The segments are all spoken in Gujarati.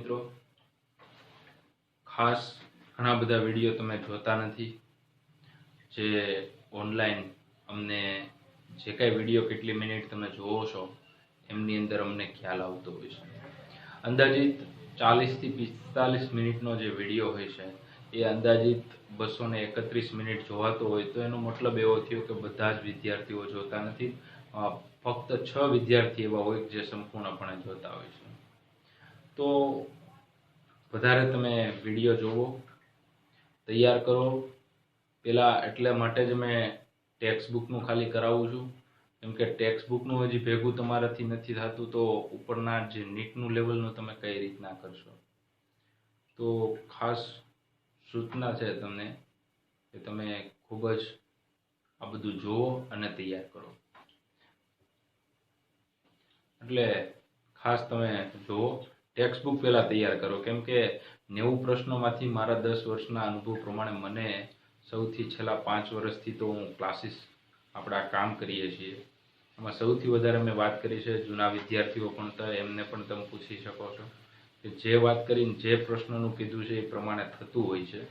मित्रों, खास घणा बधा विडियो तमे जोता नथी। जे ऑनलाइन अमने जे काई विडियो केटली मिनिट तमे जोवो छो एमनी अंदर अमने ख्याल आवतो होय छे। अंदाजित 40 થી 45 मिनिटनो जे विडियो होय छे ए अंदाजित 231 मिनिट जोवातो होय तो एनो मतलब एवो थयो के बधा ज विद्यार्थीओ जोता नथी। फक्त 6 विद्यार्थी एवा होय जे संपूर्णपणे जोता होय छे। तो વધારે તમે વિડિયો જોવો, તૈયાર કરો। પેલા એટલે માટે જ મેં ટેક્સ્ટ બુકનું ખાલી કરાવું છું, કેમ કે ટેક્સ્ટ બુકનું હજી ભેગું તમારાથી નથી થતું તો ઉપરના જે નીટનું લેવલનું તમે કઈ રીતના કરશો। તો ખાસ સૂચના છે તમને કે તમે ખૂબ જ આ બધું જોવો અને તૈયાર કરો। એટલે ખાસ તમે જોવો, ટેક્સ્ટ बुक पहला तैयार करो, केम के 90 प्रश्नों में मारा 10 वर्षना अनुभव प्रमाण मने सौथी छेल्ला 5 वर्षथी तो हूँ क्लासीस आपड़ा काम करीए छीए। एमां सौथी वधारे मैं बात करी छे जूना विद्यार्थीओ पण तो एमने पण तमे पूछी शको छो के जे वात करीने जे प्रश्ननुं कीधुं छे ए प्रमाणे थतुं होय छे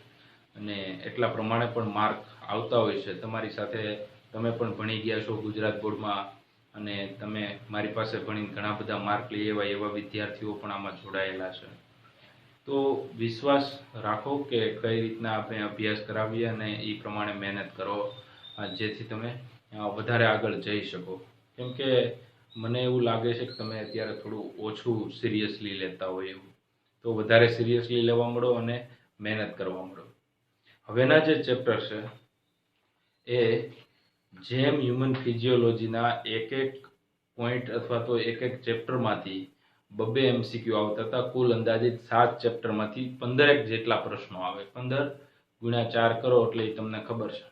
अने एटला प्रमाणे पण मार्क आवता होय छे। तमारी साथे तमे पण भणी गया छो गुजरात बोर्डमां અને તમે મારી પાસે ભણીને ઘણા બધા માર્ક લઈ આવ્યા એવા વિદ્યાર્થીઓ પણ આમાં જોડાયેલા છે। તો વિશ્વાસ રાખો કે કઈ રીતના આપણે અભ્યાસ કરાવીએ અને એ પ્રમાણે મહેનત કરો જેથી તમે વધારે આગળ જઈ શકો। કેમ કે મને એવું લાગે છે કે તમે અત્યારે થોડું ઓછું સિરિયસલી લેતા હોય એવું, તો વધારે સિરિયસલી લેવા માંડો અને મહેનત કરવા માંડો। હવેના જે ચેપ્ટર છે એ जेम ह्यूमन फिजियोलॉजीना एक पॉइंट अथवा तो एक चेप्टर मांथी 2 एमसीक्यू आवता था। कुल अंदाजित 7 चेप्टर मांथी 15 जेटला प्रश्नों आवे। 15 गुण्या 4 करो एटले तमने खबर छे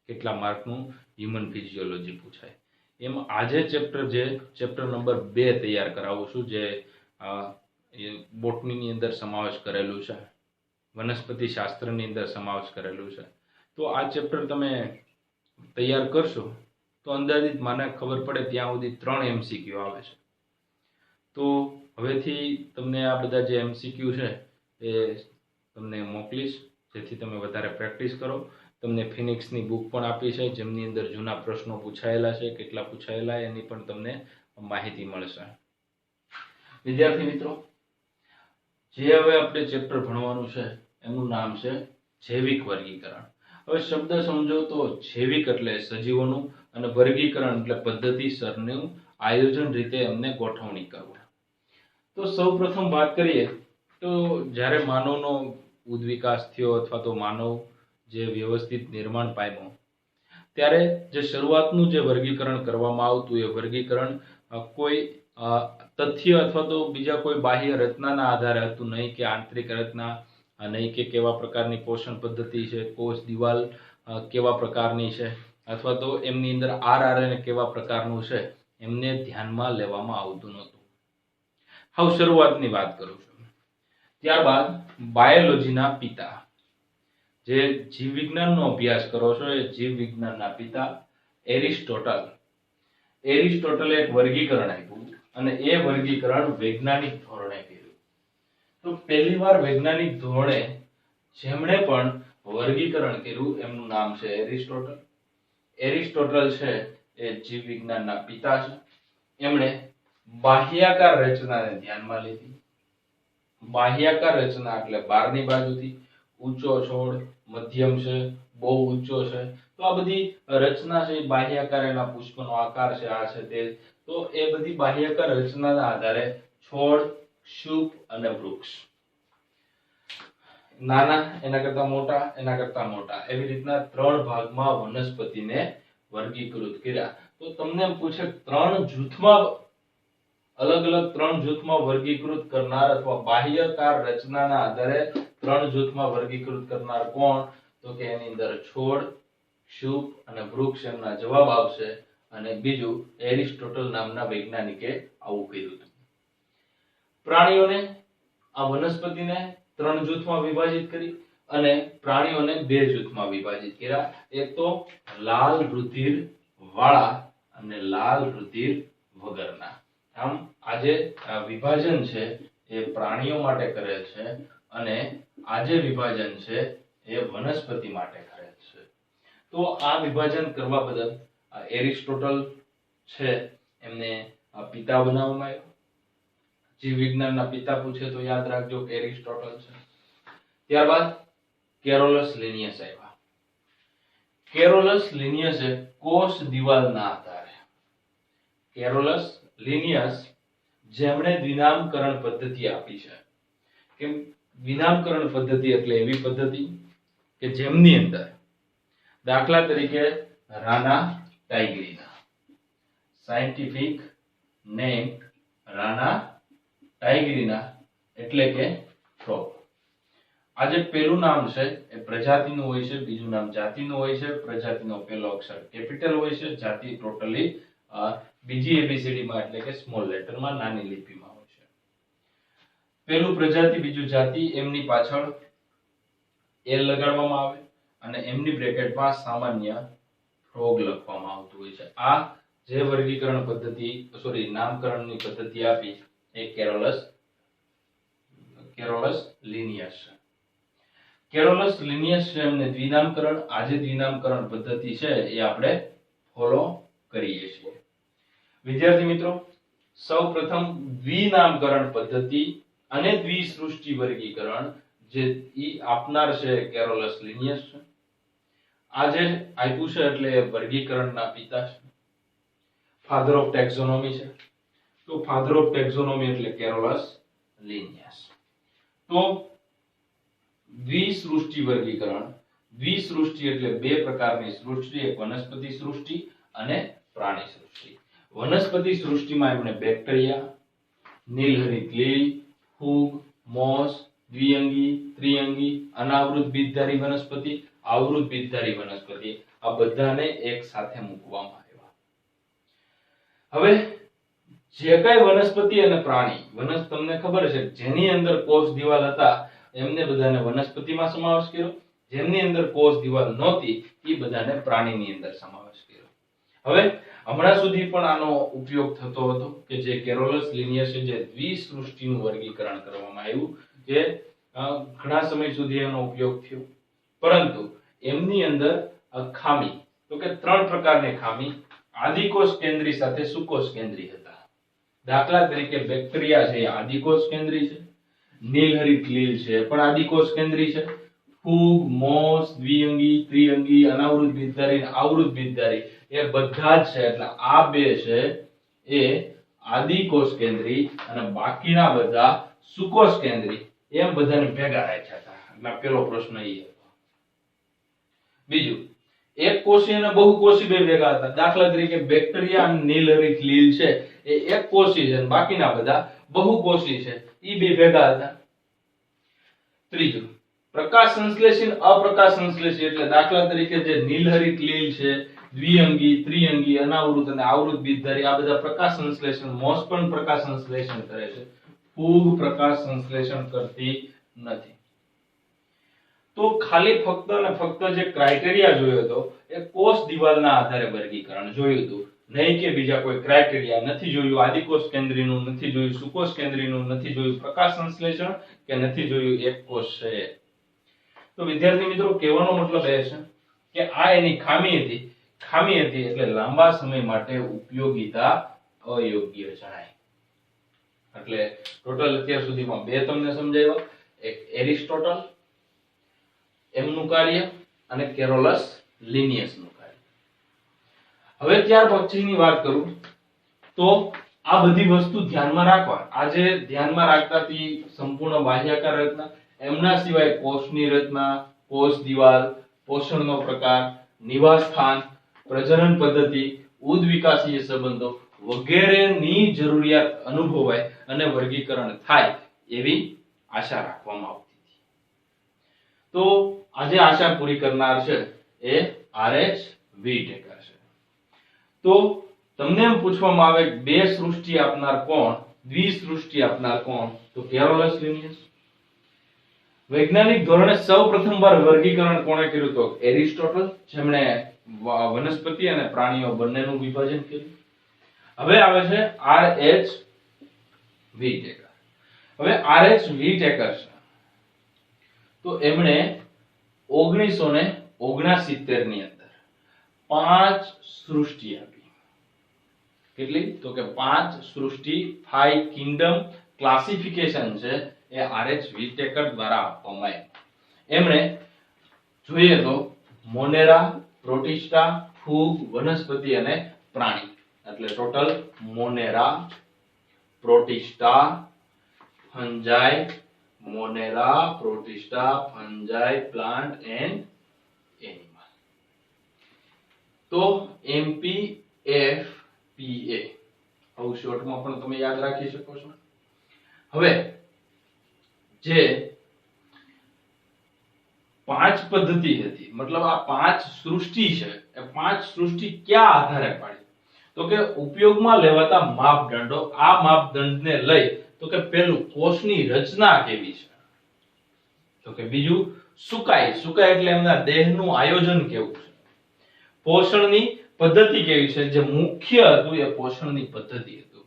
केटला मार्कनुं ह्यूमन फिजियोलॉजी पूछाय। एम आजे चेप्टर नंबर 2 तैयार करावुं छुं जे बोटनीनी अंदर समावेश करेलुं छे, वनस्पति शास्त्रनी अंदर समावेश करेलुं छे। तो आ चेप्टर तमे तैयार करशो तो अंदाजित माने खबर पड़े त्यां सुधी 3 एमसीक्यू आवे छे। तो हवेथी तमने आ बधा जे एमसीक्यू छे ए तमने मोकलीश जेथी तमे वधारे प्रेक्टिस करो। तमने फिनिक्सनी बुक पण आपी छे जेमनी अंदर जूना प्रश्नो पूछायेला छे, केटला पूछायेला एनी पण तमने माहिती मळशे। विद्यार्थी मित्रों, जे हवे आपणे चेप्टर भणवानुं छे एनुं नाम छे जैविक वर्गीकरण। હવે શબ્દ સમજો તો જૈવિક એટલે સજીવોનું અને વર્ગીકરણ એટલે પદ્ધતિસરનું આયોજન રીતે એમને ગોઠવણી કરવું। તો સૌપ્રથમ વાત કરીએ તો જ્યારે માનવનો ઉદ્વિકાસ થયો અથવા તો માનવ જે વ્યવસ્થિત નિર્માણ પામ્યો ત્યારે જે શરૂઆતનું જે વર્ગીકરણ કરવામાં આવતું એ વર્ગીકરણ કોઈ તથ્ય અથવા તો બીજા કોઈ બાહ્ય રચનાના આધારે હતું નહીં કે આંતરિક રચના नहीं कि केवा प्रकारनी पोषण पद्धति है, कोष दीवाल केवा प्रकारनी है अथवा तो एमनी अंदर आरआरएनए केवा प्रकारनुं छे एमने ध्यानमां लेवामां आवतुं नहोतुं। हाव शरूआतनी वात करूं छुं। त्यारबाद बायोलॉजीना पिता जे जीव विज्ञाननो अभ्यास करो छो ए जीव विज्ञानना पिता एरिस्टोटले एक वर्गीकरण आप्युं अने ए वर्गीकरण वैज्ञानिक धोरणे कर्युं। तो पहली बार वैज्ञानिक धोरणे जेमणे पण वर्गीकरण कर्युं एमनुं नाम छे एरिस्टोटल। एरिस्टोटल छे ए जीव विज्ञानना पिता छे। एमणे बाह्याकार रचनाने ध्यानमां लीधी। बाह्याकार रचना એટલે બહારની બાજુથી ઊંચો છોડ, મધ્યમ છે, બહુ ઊંચો છે, તો આ બધી રચના છે બાહ્યાકાર એના પુષ્પનો આકાર છે આ છે તે, તો એ બધી બાહ્યાકાર રચનાના આધારે છોડ, શુપ અને વૃક્ષ નાના એના કરતા મોટા એના કરતા મોટા એવી રીતના 3 ભાગમાં વનસ્પતિને વર્ગીકૃત કર્યા। તો તમને એમ પૂછે 3 જૂથમાં अलग-अलग 3 જૂથમાં વર્ગીકૃત કરનાર અથવા બાહ્યકાર રચનાના આધારે 3 જૂથમાં વર્ગીકૃત કરનાર કોણ? તો કે એની અંદર છોડ, શુપ અને વૃક્ષ એમના જવાબ આવશે। અને બીજું એરિસ્ટોટલ નામના વૈજ્ઞાનિકે આવું કર્યું હતું। प्राणीओने आ वनस्पतिने 3 जूथमां विभाजित करी अने प्राणीओने 2 जूथमां विभाजित कर्या। एक तो लाल रुधिर वाळा अने लाल रुधिर वगरना। आम आज विभाजन छे એ પ્રાણીઓ માટે કરેલ છે અને આ જે વિભાજન છે એ વનસ્પતિ માટે કરેલ છે. તો આ વિભાજન કરવા બદલ એરિસ્ટોટલ છે એમને પિતા બનાવવામાં આવ્યો. જીવ વિજ્ઞાનના પિતા પૂછે તો યાદ રાખજો કે એરિસ્ટોટલ છે. ત્યારબાદ કેરોલસ લિનિયસ આવ્યા. કેરોલસ લિનિયસે કોષ દિવાલના આધારે, કેરોલસ લિનિયસ જેમણે દ્વિનામકરણ પદ્ધતિ આપી છે. કે દ્વિનામકરણ પદ્ધતિ એટલે એવી પદ્ધતિ કે જેમની અંદર દાખલા તરીકે રાના ટાઇગ્રીના, સાયન્ટિફિક નેમ રાના ટાઇગ્રીના એટલે કે ફ્રોગ. આ જે પહેલું નામ છે એ પ્રજાતિનું હોય છે, બીજું નામ જાતિનું હોય છે. પ્રજાતિનો પહેલો અક્ષર કેપિટલ હોય છે, જાતિ ટોટલી બીજી એબીસીડી માં એટલે કે સ્મોલ લેટરમાં, નાની લિપિમાં હોય છે. પહેલું પ્રજાતિ, બીજું જાતિ, એમની પાછળ એલ લગાડવામાં આવે અને એમની બ્રેકેટમાં સામાન્ય ફ્રોગ લખવામાં આવતું હોય છે. આ જે વર્ગીકરણ પદ્ધતિ, નામકરણની પદ્ધતિ આપી એ કેરોલસ લિનિયસ છે. કેરોલસ લિનિયસ છે એમને દ્વિનામકરણ, આ જે દ્વિનામકરણ પદ્ધતિ છે એ આપણે ફોલો કરીએ છીએ. વિદ્યાર્થી મિત્રો, સૌપ્રથમ દ્વિનામકરણ પદ્ધતિ અને દ્વિસૃષ્ટિ વર્ગીકરણ જે આપનાર છે કેરોલસ લિનિયસ છે. આ જે આપ્યું છે એટલે વર્ગીકરણના પિતા છે, ફાધર ઓફ ટેક્ઝોનોમી છે. તો ફાધર ઓફ ટેક્ઝોનોમી એટલે કેરોલસ લિનિયસ. તો દ્વિસૃષ્ટિ વર્ગીકરણ, દ્વિસૃષ્ટિ એટલે બે પ્રકારની સૃષ્ટિ, એક વનસ્પતિ સૃષ્ટિ અને પ્રાણી સૃષ્ટિ. વનસ્પતિ સૃષ્ટિમાં એમણે બેક્ટેરિયા, નીલહરિત લીલ, ફૂગ, મોસ, દ્વિઅંગી, ત્રિઅંગી, અનાવૃત બીજધારી વનસ્પતિ, આવૃત બીજધારી વનસ્પતિ, આ બધાને એક સાથે મૂકવામાં આવ્યા. હવે જે કઈ વનસ્પતિ અને પ્રાણી, તમને ખબર છે જેની અંદર કોષ દિવાલ હતા એમને બધાને વનસ્પતિમાં સમાવેશ કર્યો, જેમની અંદર કોષ દિવાલ નહોતી એ બધાને પ્રાણીની અંદર સમાવેશ કર્યો. હવે હમણાં સુધી પણ આનો ઉપયોગ થતો હતો કે જે કેરોલસ લિનિયસ જે દ્વિસૃષ્ટિનું વર્ગીકરણ કરવામાં આવ્યું, જે ઘણા સમય સુધી એનો ઉપયોગ થયો. પરંતુ એમની અંદર ખામી, તો કે ત્રણ પ્રકારની ખામી આદિકોષ કેન્દ્રી સાથે સુકોષ કેન્દ્રી હતા. દાખલા તરીકે બેક્ટેરિયા છે એ આદિકોષ કેન્દ્રી છે, નીલહરિત લીલ છે પણ આદિકોષ કેન્દ્રી છે, ફૂગ, મોસ, દ્વિઅંગી, ત્રિઅંગી, અનાવૃત બીજધારી અને આવૃત બીજધારી એ બધા જ છે એટલે આ બે છે એ આદિકોષ કેન્દ્રી અને બાકીના બધા સુકોષ કેન્દ્રી, એમ બધાને ભેગા રાખ્યા હતા. એટલે પેલો પ્રશ્ન એ હતો. બીજું, એક કોષી અને બહુકોષી બે ભેગા હતા. દાખલા તરીકે બેક્ટેરિયા અને નીલહરિત લીલ છે એ એક કોષી છે અને બાકીના બધા બહુકોષી છે, ઈ બે ભેગા હતા. ત્રીજું, પ્રકાશ સંશ્લેષી, અપ્રકાશ સંશ્લેષી એટલે દાખલા તરીકે જે નીલહરિત લીલ છે, દ્વિઅંગી, ત્રિઅંગી, અનાવૃત અને આવૃત બીજધારી આ બધા પ્રકાશ સંશ્લેષણ, મોસ પણ પ્રકાશ સંશ્લેષણ કરે છે, ફૂગ પ્રકાશ સંશ્લેષણ કરતી નથી. તો ખાલી ફક્ત અને ફક્ત જે ક્રાઇટેરિયા જોયો હતો એ કોષ દિવાલના આધારે વર્ગીકરણ જોયું હતું, નહીં કે બીજા કોઈ ક્રાઇટેરિયા નથી જોયું. આદિકોષ કેન્દ્રીનું નથી જોયું, સુકોષ કેન્દ્રીનું નથી જોયું, પ્રકાશ સંશ્લેષણ કે નથી જોયું, એક કોષ છે. તો વિદ્યાર્થી મિત્રો, કહેવાનો મતલબ એ છે કે આ એની ખામી હતી એટલે લાંબા સમય માટે ઉપયોગિતા અયોગ્ય જણાય. એટલે ટોટલ અત્યાર સુધીમાં બે તમને સમજાવ્યા, એક એરિસ્ટોટલ એમનું કાર્ય અને કેરોલસ લિનિયસનું કાર્ય. હવે ત્યાર પછીની વાત કરું તો આ બધી વસ્તુ ધ્યાનમાં રાખવા. આજે ધ્યાનમાં રાખતાથી સંપૂર્ણ બાહ્યાકાર રચના, એમના સિવાય કોષની રચના, કોષ દિવાલ, પોષણનો પ્રકાર, નિવાસ સ્થાન, પ્રજનન પદ્ધતિ, ઉદ્વિકાસીય સંબંધો વગેરેની જરૂરિયાત અનુભવાય અને વર્ગીકરણ થાય એવી આશા રાખવામાં આવતી હતી. તો આજે આશા પૂરી કરનાર છે એ આરએચ વિટેકર છે. તો તમને એમ પૂછવામાં આવે બે સૃષ્ટિ આપનાર કોણ, દ્વિસૃષ્ટિ આપનાર કોણ, તો કેરોલસ લિનિયસ. વૈજ્ઞાનિક ધોરણે સૌપ્રથમવાર વર્ગીકરણ કોણે કર્યું તો એરિસ્ટોટલ, જેમણે વનસ્પતિ અને પ્રાણીઓ બંનેનું વિભાજન કર્યું. હવે આવે છે આરએચ વિટેકર. હવે આરએચ વિટેકર છે તો એમણે 1969 ની અંદર 5 સૃષ્ટિ આપી. કેટલી? તો કે 5 સૃષ્ટિ 5 કિંગડમ ક્લાસિફિકેશન છે એ આરએચ વિટેકર દ્વારા આપવામાં આવી. એમણે જોઈએ તો મોનેરા, પ્રોટિસ્ટા, ફૂગ, વનસ્પતિ અને પ્રાણી એટલે total Monera, Protista, Fungi, Monera, Protista, Fungi, plant and animal. તો MPFPA આવું શોર્ટમાં પણ તમે યાદ રાખી શકો છો. હવે જે 5 પદ્ધતિ હતી, મતલબ આ 5 સૃષ્ટિ છે, એ 5 સૃષ્ટિ ક્યાં આધારે પાડી? તો કે ઉપયોગમાં લેવાતા માપદંડો. આ માપદંડને લઈ તો કે પહેલું કોષની રચના કેવી છે, તો કે બીજું સુકાય એટલે એમના દેહનું આયોજન કેવું છે, પોષણની પદ્ધતિ કેવી છે, જે મુખ્ય હતું એ પોષણની પદ્ધતિ હતું.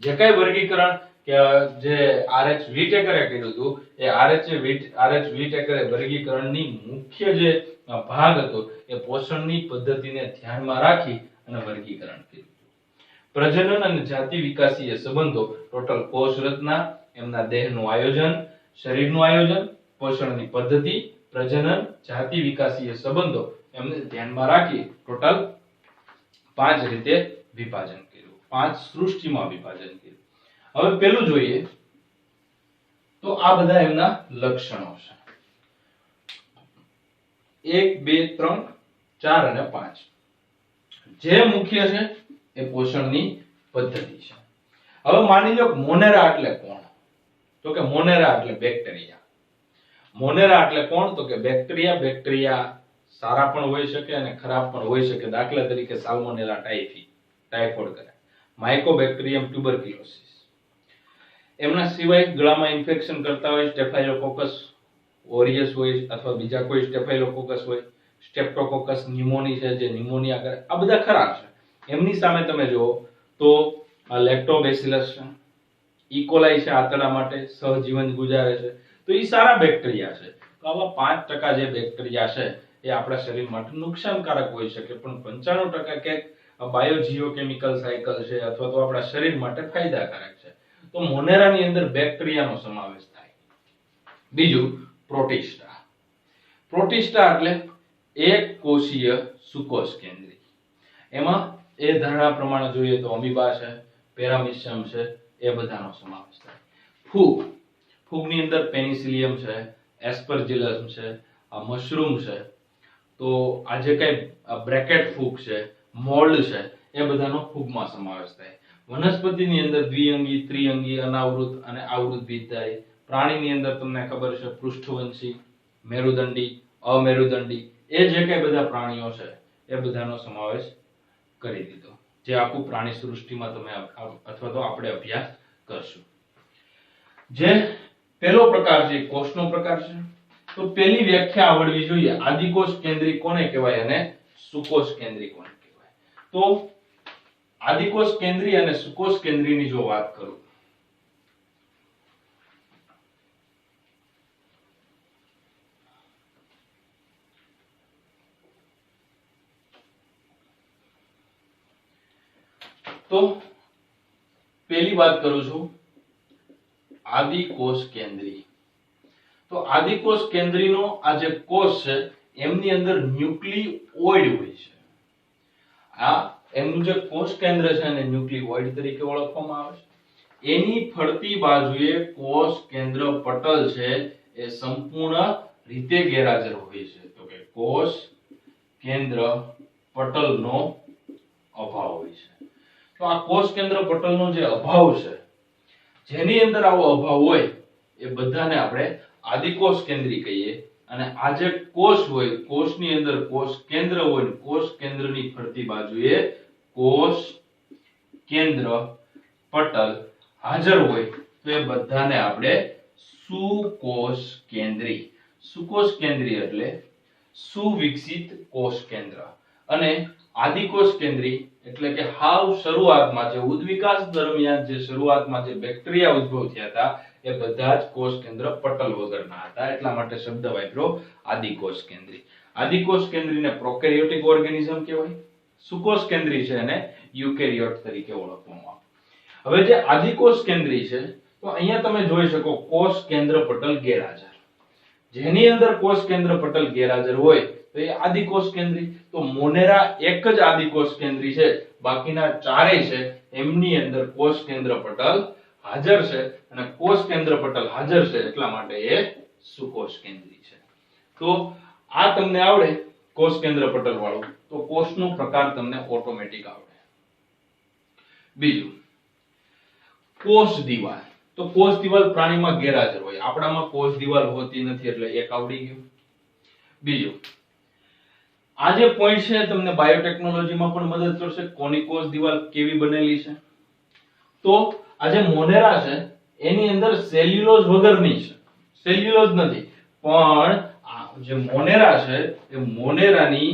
જે કઈ વર્ગીકરણ કે જે આરએચ વિટેકરે કર્યું હતું એ આરએચ વિટેકરે વર્ગીકરણની મુખ્ય જે ભાગ હતો એ પોષણની પદ્ધતિને ધ્યાનમાં રાખી અને વર્ગીકરણ કર્યું. પ્રજનન અને જાતિ વિકાસીય સંબંધો, ટોટલ કોષ રચના, એમના દેહનું આયોજન, શરીરનું આયોજન, પોષણની પદ્ધતિ, પ્રજનન, જાતિ વિકાસીય સંબંધો એમને ધ્યાનમાં રાખી ટોટલ 5 રીતે વિભાજન કર્યું, 5 સૃષ્ટિમાં વિભાજન કર્યું. હવે પેલું જોઈએ તો આ બધા એમના લક્ષણો છે. 1 2 3 4 અને 5 જે મુખ્ય છે એ પોષણની પદ્ધતિ છે. હવે માની લો મોનેરા એટલે કોણ? તો કે મોનેરા એટલે બેક્ટેરિયા. મોનેરા એટલે કોણ? તો કે બેક્ટેરિયા સારા પણ હોઈ શકે અને ખરાબ પણ હોઈ શકે. દાખલા તરીકે સાલ્મોનેલા ટાઇફોઇડ કરે, માઇકોબેક્ટેરિયમ ટ્યુબરક્યુલોસિસ. એમના સિવાય ગળામાં ઇન્ફેક્શન કરતા હોય સ્ટેફાઇલોકોકસ ઓરિયસ હોય અથવા બીજા કોઈ સ્ટેફાઇલોકોકસ હોય, સ્ટ્રેપ્ટોકોકસ ન્યુમોની છે જે ન્યુમોનિયા કરે, આ બધા ખરાબ છે. એમની સામે તમે જુઓ તો લેક્ટોબેસિલસ છે, ઇકોલાઈ છે, આંતરડા માટે સહજીવન ગુજારે છે, તો એ સારા બેક્ટેરિયા છે. તો આવા 5% જે બેક્ટેરિયા છે એ આપણા શરીર માટે નુકસાનકારક હોઈ શકે, પણ 95% કે બાયોજીઓકેમિકલ સાયકલ છે અથવા તો આપણા શરીર માટે ફાયદાકારક છે. તો મોનેરાની અંદર બેક્ટેરિયાનો સમાવેશ થાય. બીજું પ્રોટિસ્ટા. પ્રોટિસ્ટા એટલે એક કોષીય સુકોષ કેન્દ્રી. એમાં એ ધારણા પ્રમાણે જોઈએ તો અમીબા છે, પેરામિશિયમ છે, એ બધાનો સમાવેશ થાય. ફૂગની અંદર પેનિસિલિયમ છે, એસ્પરજિલસ છે, મશરૂમ છે, તો આ જે કઈ બ્રેકેટ ફૂગ છે, મોલ્ડ છે, એ બધાનો ફૂગમાં સમાવેશ થાય. વનસ્પતિની અંદર દ્વિઅંગી, ત્રિઅંગી, અનાવૃત અને આવૃત બીજ થાય. પ્રાણીની અંદર તમને ખબર છે પૃષ્ઠવંશી, મેરુદંડી, અમેરુદંડી, એ જે કઈ બધા પ્રાણીઓ છે એ બધાનો સમાવેશ કરી દીધો. જે આખું પ્રાણી સૃષ્ટિમાં તમે અથવા તો આપણે અભ્યાસ કરશું. જે પહેલો પ્રકાર છે કોષનો પ્રકાર છે. તો પહેલી વ્યાખ્યા આવડવી જોઈએ, આદિકોષ કેન્દ્રી કોને કહેવાય અને સુકોષ કેન્દ્રી કોને કહેવાય. તો આદિકોષ કેન્દ્રી અને સુકોષ કેન્દ્રીની જો વાત કરું તો પહેલી વાત કરું છું આદિકોષ કેન્દ્રી. તો આદિકોષ કેન્દ્રીનો આ જે કોષ છે એમની અંદર ન્યુક્લિઓઇડ હોય છે. આ એમનું જે કોષ કેન્દ્ર છે એને ન્યુક્લિઓઇડ તરીકે ઓળખવામાં આવે છે. એની ફરતી બાજુએ કોષ કેન્દ્ર પટલ છે એ સંપૂર્ણ રીતે ગેરહાજર હોય છે. તો કે કોષ કેન્દ્ર પટલનો અભાવ હોય છે. તો આ કોષ કેન્દ્ર પટલનો જે અભાવ છે, જેની અંદર આવો અભાવ હોય એ બધાને આપણે આદિકોષ કેન્દ્રી કહીએ. અને આ જે કોષ હોય, કોષની અંદર કોષ કેન્દ્ર હોય, કોષ કેન્દ્રની ફરતી બાજુએ કોષ કેન્દ્ર પટલ હાજર હોય તો એ બધાને આપણે સુકોષ કેન્દ્રી. સુકોષ કેન્દ્રી એટલે સુવિકસિત કોષ કેન્દ્ર. અને આદિકોષ કેન્દ્રી એટલે કે હાવ શરૂઆતમાં જે ઉદ્વિકાસ દરમિયાન જે શરૂઆતમાં જે બેક્ટેરિયા ઉદ્ભવ થયા હતા એ બધા જ કોષ કેન્દ્ર પટલ વગરના હતા, એટલા માટે શબ્દ વાપર્યો આદિકોષ કેન્દ્રી. આદિકોષ કેન્દ્રીને પ્રોકેરિયોટિક ઓર્ગેનિઝમ કહેવાય, સુકોષ કેન્દ્રી છે એને યુકેરિયોટ તરીકે ઓળખવામાં આવે. હવે જે આદિકોષ કેન્દ્રી છે તો અહીંયા તમે જોઈ શકો કોષ કેન્દ્ર પટલ ગેરહાજર. જેની અંદર કોષ કેન્દ્ર પટલ ગેરહાજર હોય તો એ આદિકોષ કેન્દ્રી. તો મોનેરા એક જ આદિકોષ કેન્દ્રી છે, બાકીના ચારેય છે એમની અંદર કોષ કેન્દ્ર પટલ હાજર છે, અને કોષ કેન્દ્ર પટલ હાજર છે એટલા માટે એ સુકોષ કેન્દ્રી છે. તો આ તમને આવડે કોષ કેન્દ્ર પટલ વાળું, તો કોષનો પ્રકાર તમને ઓટોમેટિક આવડે. બીજું કોષ દિવાલ. તો કોષ દિવાલ પ્રાણીમાં ગેરહાજર હોય, આપણામાં કોષ દિવાલ હોતી નથી એટલે એક આવડી ગયું. બીજું આ જે પોઈન્ટ છે તમને બાયોટેકનોલોજીમાં પણ મદદ કરશે. કોની કોષ દિવાલ કેવી બનેલી છે? તો આ જે મોનેરા છે એની અંદર સેલ્યુલોઝ વગરની છે, સેલ્યુલોઝ નથી, પણ આ જે મોનેરા છે એ મોનેરાની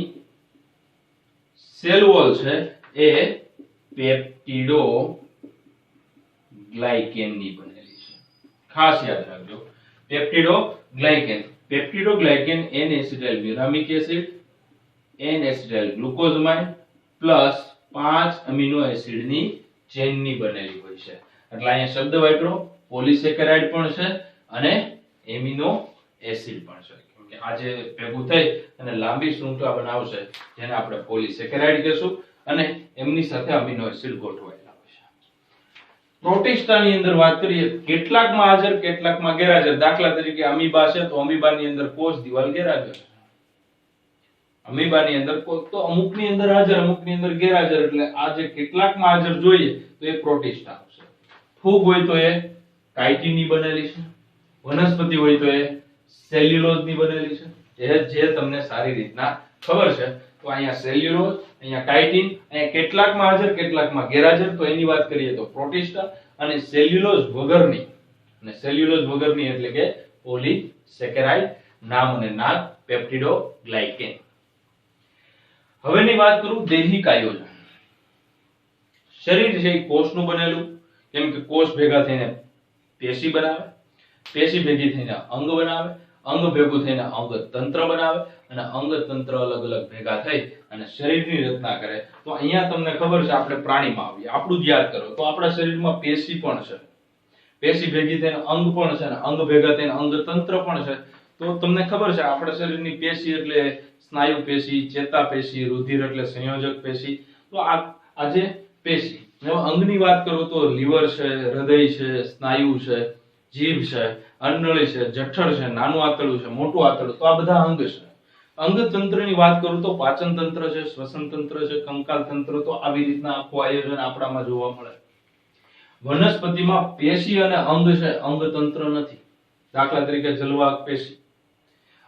સેલ વોલ છે એ પેપ્ટિડો ગ્લાયકેન ની બનેલી છે. ખાસ યાદ રાખજો, peptidoglycan. Peptidoglycan N acetyl muramic acid, N acetyl glucosamine plus 5 amino acid ની ચેન ની બનેલી હોય છે. એટલે અહીંયા શબ્દ વાપરો પોલિસેકેરાઇડ પણ છે અને એમિનો એસિડ પણ છે, કેમ કે આ જે ભેગું થઈ અને લાંબી શૃંખલા બનાવશે જેને આપણે પોલિસેકેરાઇડ કહેશું, અને એમની સાથે અમીનો એસિડ ગોઠવાયેલા હોય છે. પ્રોટિસ્ટાની અંદર વાત કરીએ, કેટલાકમાં હાજર કેટલાકમાં ગેરહાજર. દાખલા તરીકે અમીબા છે તો અમીબાની અંદર કોષ દિવાલ ગેરહાજર છે. અમીબાની અંદર તો અમુકની અંદર હાજર અમુકની અંદર ગેરહાજર, એટલે આ જે કેટલાકમાં હાજર જોઈએ તો એ પ્રોટિસ્ટા આવશે. ફૂગ હોય તો એ કાઇટિન ની બનેલી છે, વનસ્પતિ હોય તો એ સેલ્યુલોઝ ની બનેલી છે. જે તમને સારી રીતના ખબર છે. તો અહીંયા સેલ્યુલોઝ, અહીંયા કાઇટિન, અહીંયા કેટલાકમાં હાજર કેટલાકમાં ગેરહાજર. તો એની વાત કરીએ તો પ્રોટિસ્ટા, અને સેલ્યુલોઝ વગરની, અને સેલ્યુલોઝ વગરની એટલે કે પોલિસેકેરાઇડ, નામ અને નામ પેપ્ટિડો ગ્લાયકેન. હવેની વાત કરું દૈહિક આયોજન. શરીર છે એ કોષનું બનેલું, કેમ કે કોષ ભેગા થઈને પેશી બનાવે, પેશી ભેગી થઈને અંગ બનાવે, અંગ ભેગું થઈને અંગ તંત્ર બનાવે, અને અંગ તંત્ર અલગ અલગ ભેગા થઈ અને શરીરની રચના કરે. તો અહીંયા તમને ખબર છે, આપણે પ્રાણીમાં આવીએ, આપણું જ યાદ કરો તો આપણા શરીરમાં પેશી પણ છે, પેશી ભેગી થઈને અંગ પણ છે, અને અંગ ભેગા થઈને અંગ તંત્ર પણ છે. તો તમને ખબર છે આપણા શરીરની પેશી એટલે સ્નાયુ પેશી, ચેતા પેશી, રુધિર એટલે સંયોજક પેશી. તો આ જે પેશી, અંગની વાત કરું તો લીવર છે, હૃદય છે, સ્નાયુ છે, જીભ છે, અન્નળી છે, જઠર છે, નાનું આંતરડું છે, મોટું આંતરડું, તો આ બધા અંગ છે. અંગ તંત્રની વાત કરું તો પાચન તંત્ર છે, શ્વસન તંત્ર છે, કંકાલ તંત્ર. તો આવી રીતના આખું આયોજન આપણામાં જોવા મળે. વનસ્પતિમાં પેશી અને અંગ છે, અંગ તંત્ર નથી. દાખલા તરીકે જલવાહક પેશી,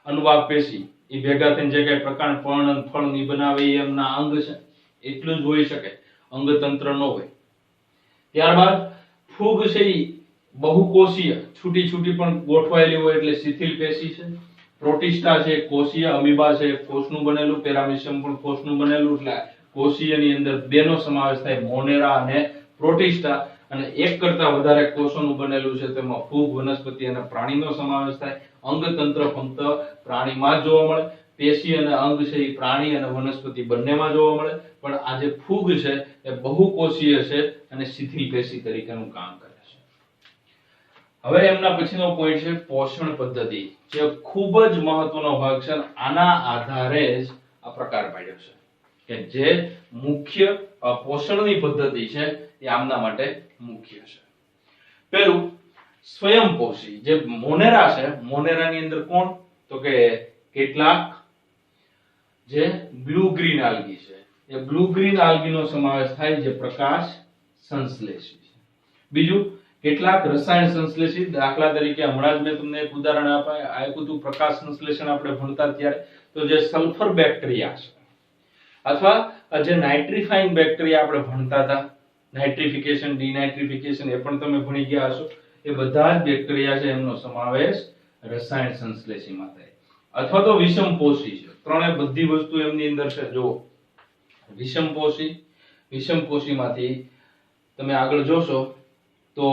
અનુવાહક પેશી એ ભેગા થઈને જે કઈ પ્રકાર પર્ણ અને ફળ ની બનાવે એ એમના અંગ છે, એટલું જ હોઈ શકે, અંગ તંત્ર ન હોય. ત્યારબાદ ફૂગ છે એ બહુકોષીય, છૂટી છૂટી પણ ગોઠવાયેલી હોય એટલે શિથિલ પેશી છે. પ્રોટિસ્ટા છે કોષીય, અમીબા છે કોષનું બનેલું, પેરામીશિયમ પણ કોષનું બનેલું, એટલે કોષીયની અંદર બેનો સમાવેશ થાય, મોનેરા અને પ્રોટિસ્ટા. અને એક કરતા વધારે કોષોનું બનેલું છે, તેમાં ફૂગ, વનસ્પતિ અને પ્રાણીનો સમાવેશ થાય. અંગ તંત્ર ફક્ત પ્રાણીમાં જ જોવા મળે. પેશી અને અંગ છે એ પ્રાણી અને વનસ્પતિ બંનેમાં જોવા મળે. પણ આ જે ફૂગ છે એ બહુકોષીય છે અને શિથિલ પેશી તરીકેનું કામ કરે છે. હવે એમના પછીનો પોઈન્ટ છે પોષણ પદ્ધતિ, જે ખૂબ જ મહત્વનો ભાગ છે. આના આધારે જ આ પ્રકાર પાડ્યો છે કે જે મુખ્ય પોષણની પદ્ધતિ છે એ આમના માટે મુખ્ય છે. પહેલું સ્વયંપોષી, જે મોનેરા છે, મોનેરાની અંદર કોણ, તો કે કેટલાક જે બ્લુ ગ્રીન આલ્ગી છે, એ બ્લુ ગ્રીન આલ્ગીનો સમાવેશ થાય જે પ્રકાશ સંશ્લેષી છે. બીજું કેટલાક રસાયણ સંશ્લેષી, દાખલા તરીકે હમણાં જ મેં તમને એક ઉદાહરણ આપ્યું હતું પ્રકાશ સંશ્લેષણ આપણે ભણતા ત્યારે, તો જે સલ્ફર બેક્ટેરિયા છે, અથવા જે નાઇટ્રીફાઇંગ બેક્ટેરિયા આપણે ભણતા હતા, નાઇટ્રિફિકેશન, ડિનાઇટ્રિફિકેશન, એ પણ તમે ભણી ગયા હશો. એ બધા જ બેક્ટેરિયા છે એમનો સમાવેશ રસાયણ સંશ્લેષીમાં થાય. અથવા તો વિષમપોષી છે, ત્રણે બધી વસ્તુ એમની અંદર છે. જો વિષમપોષીમાંથી તમે આગળ જોશો તો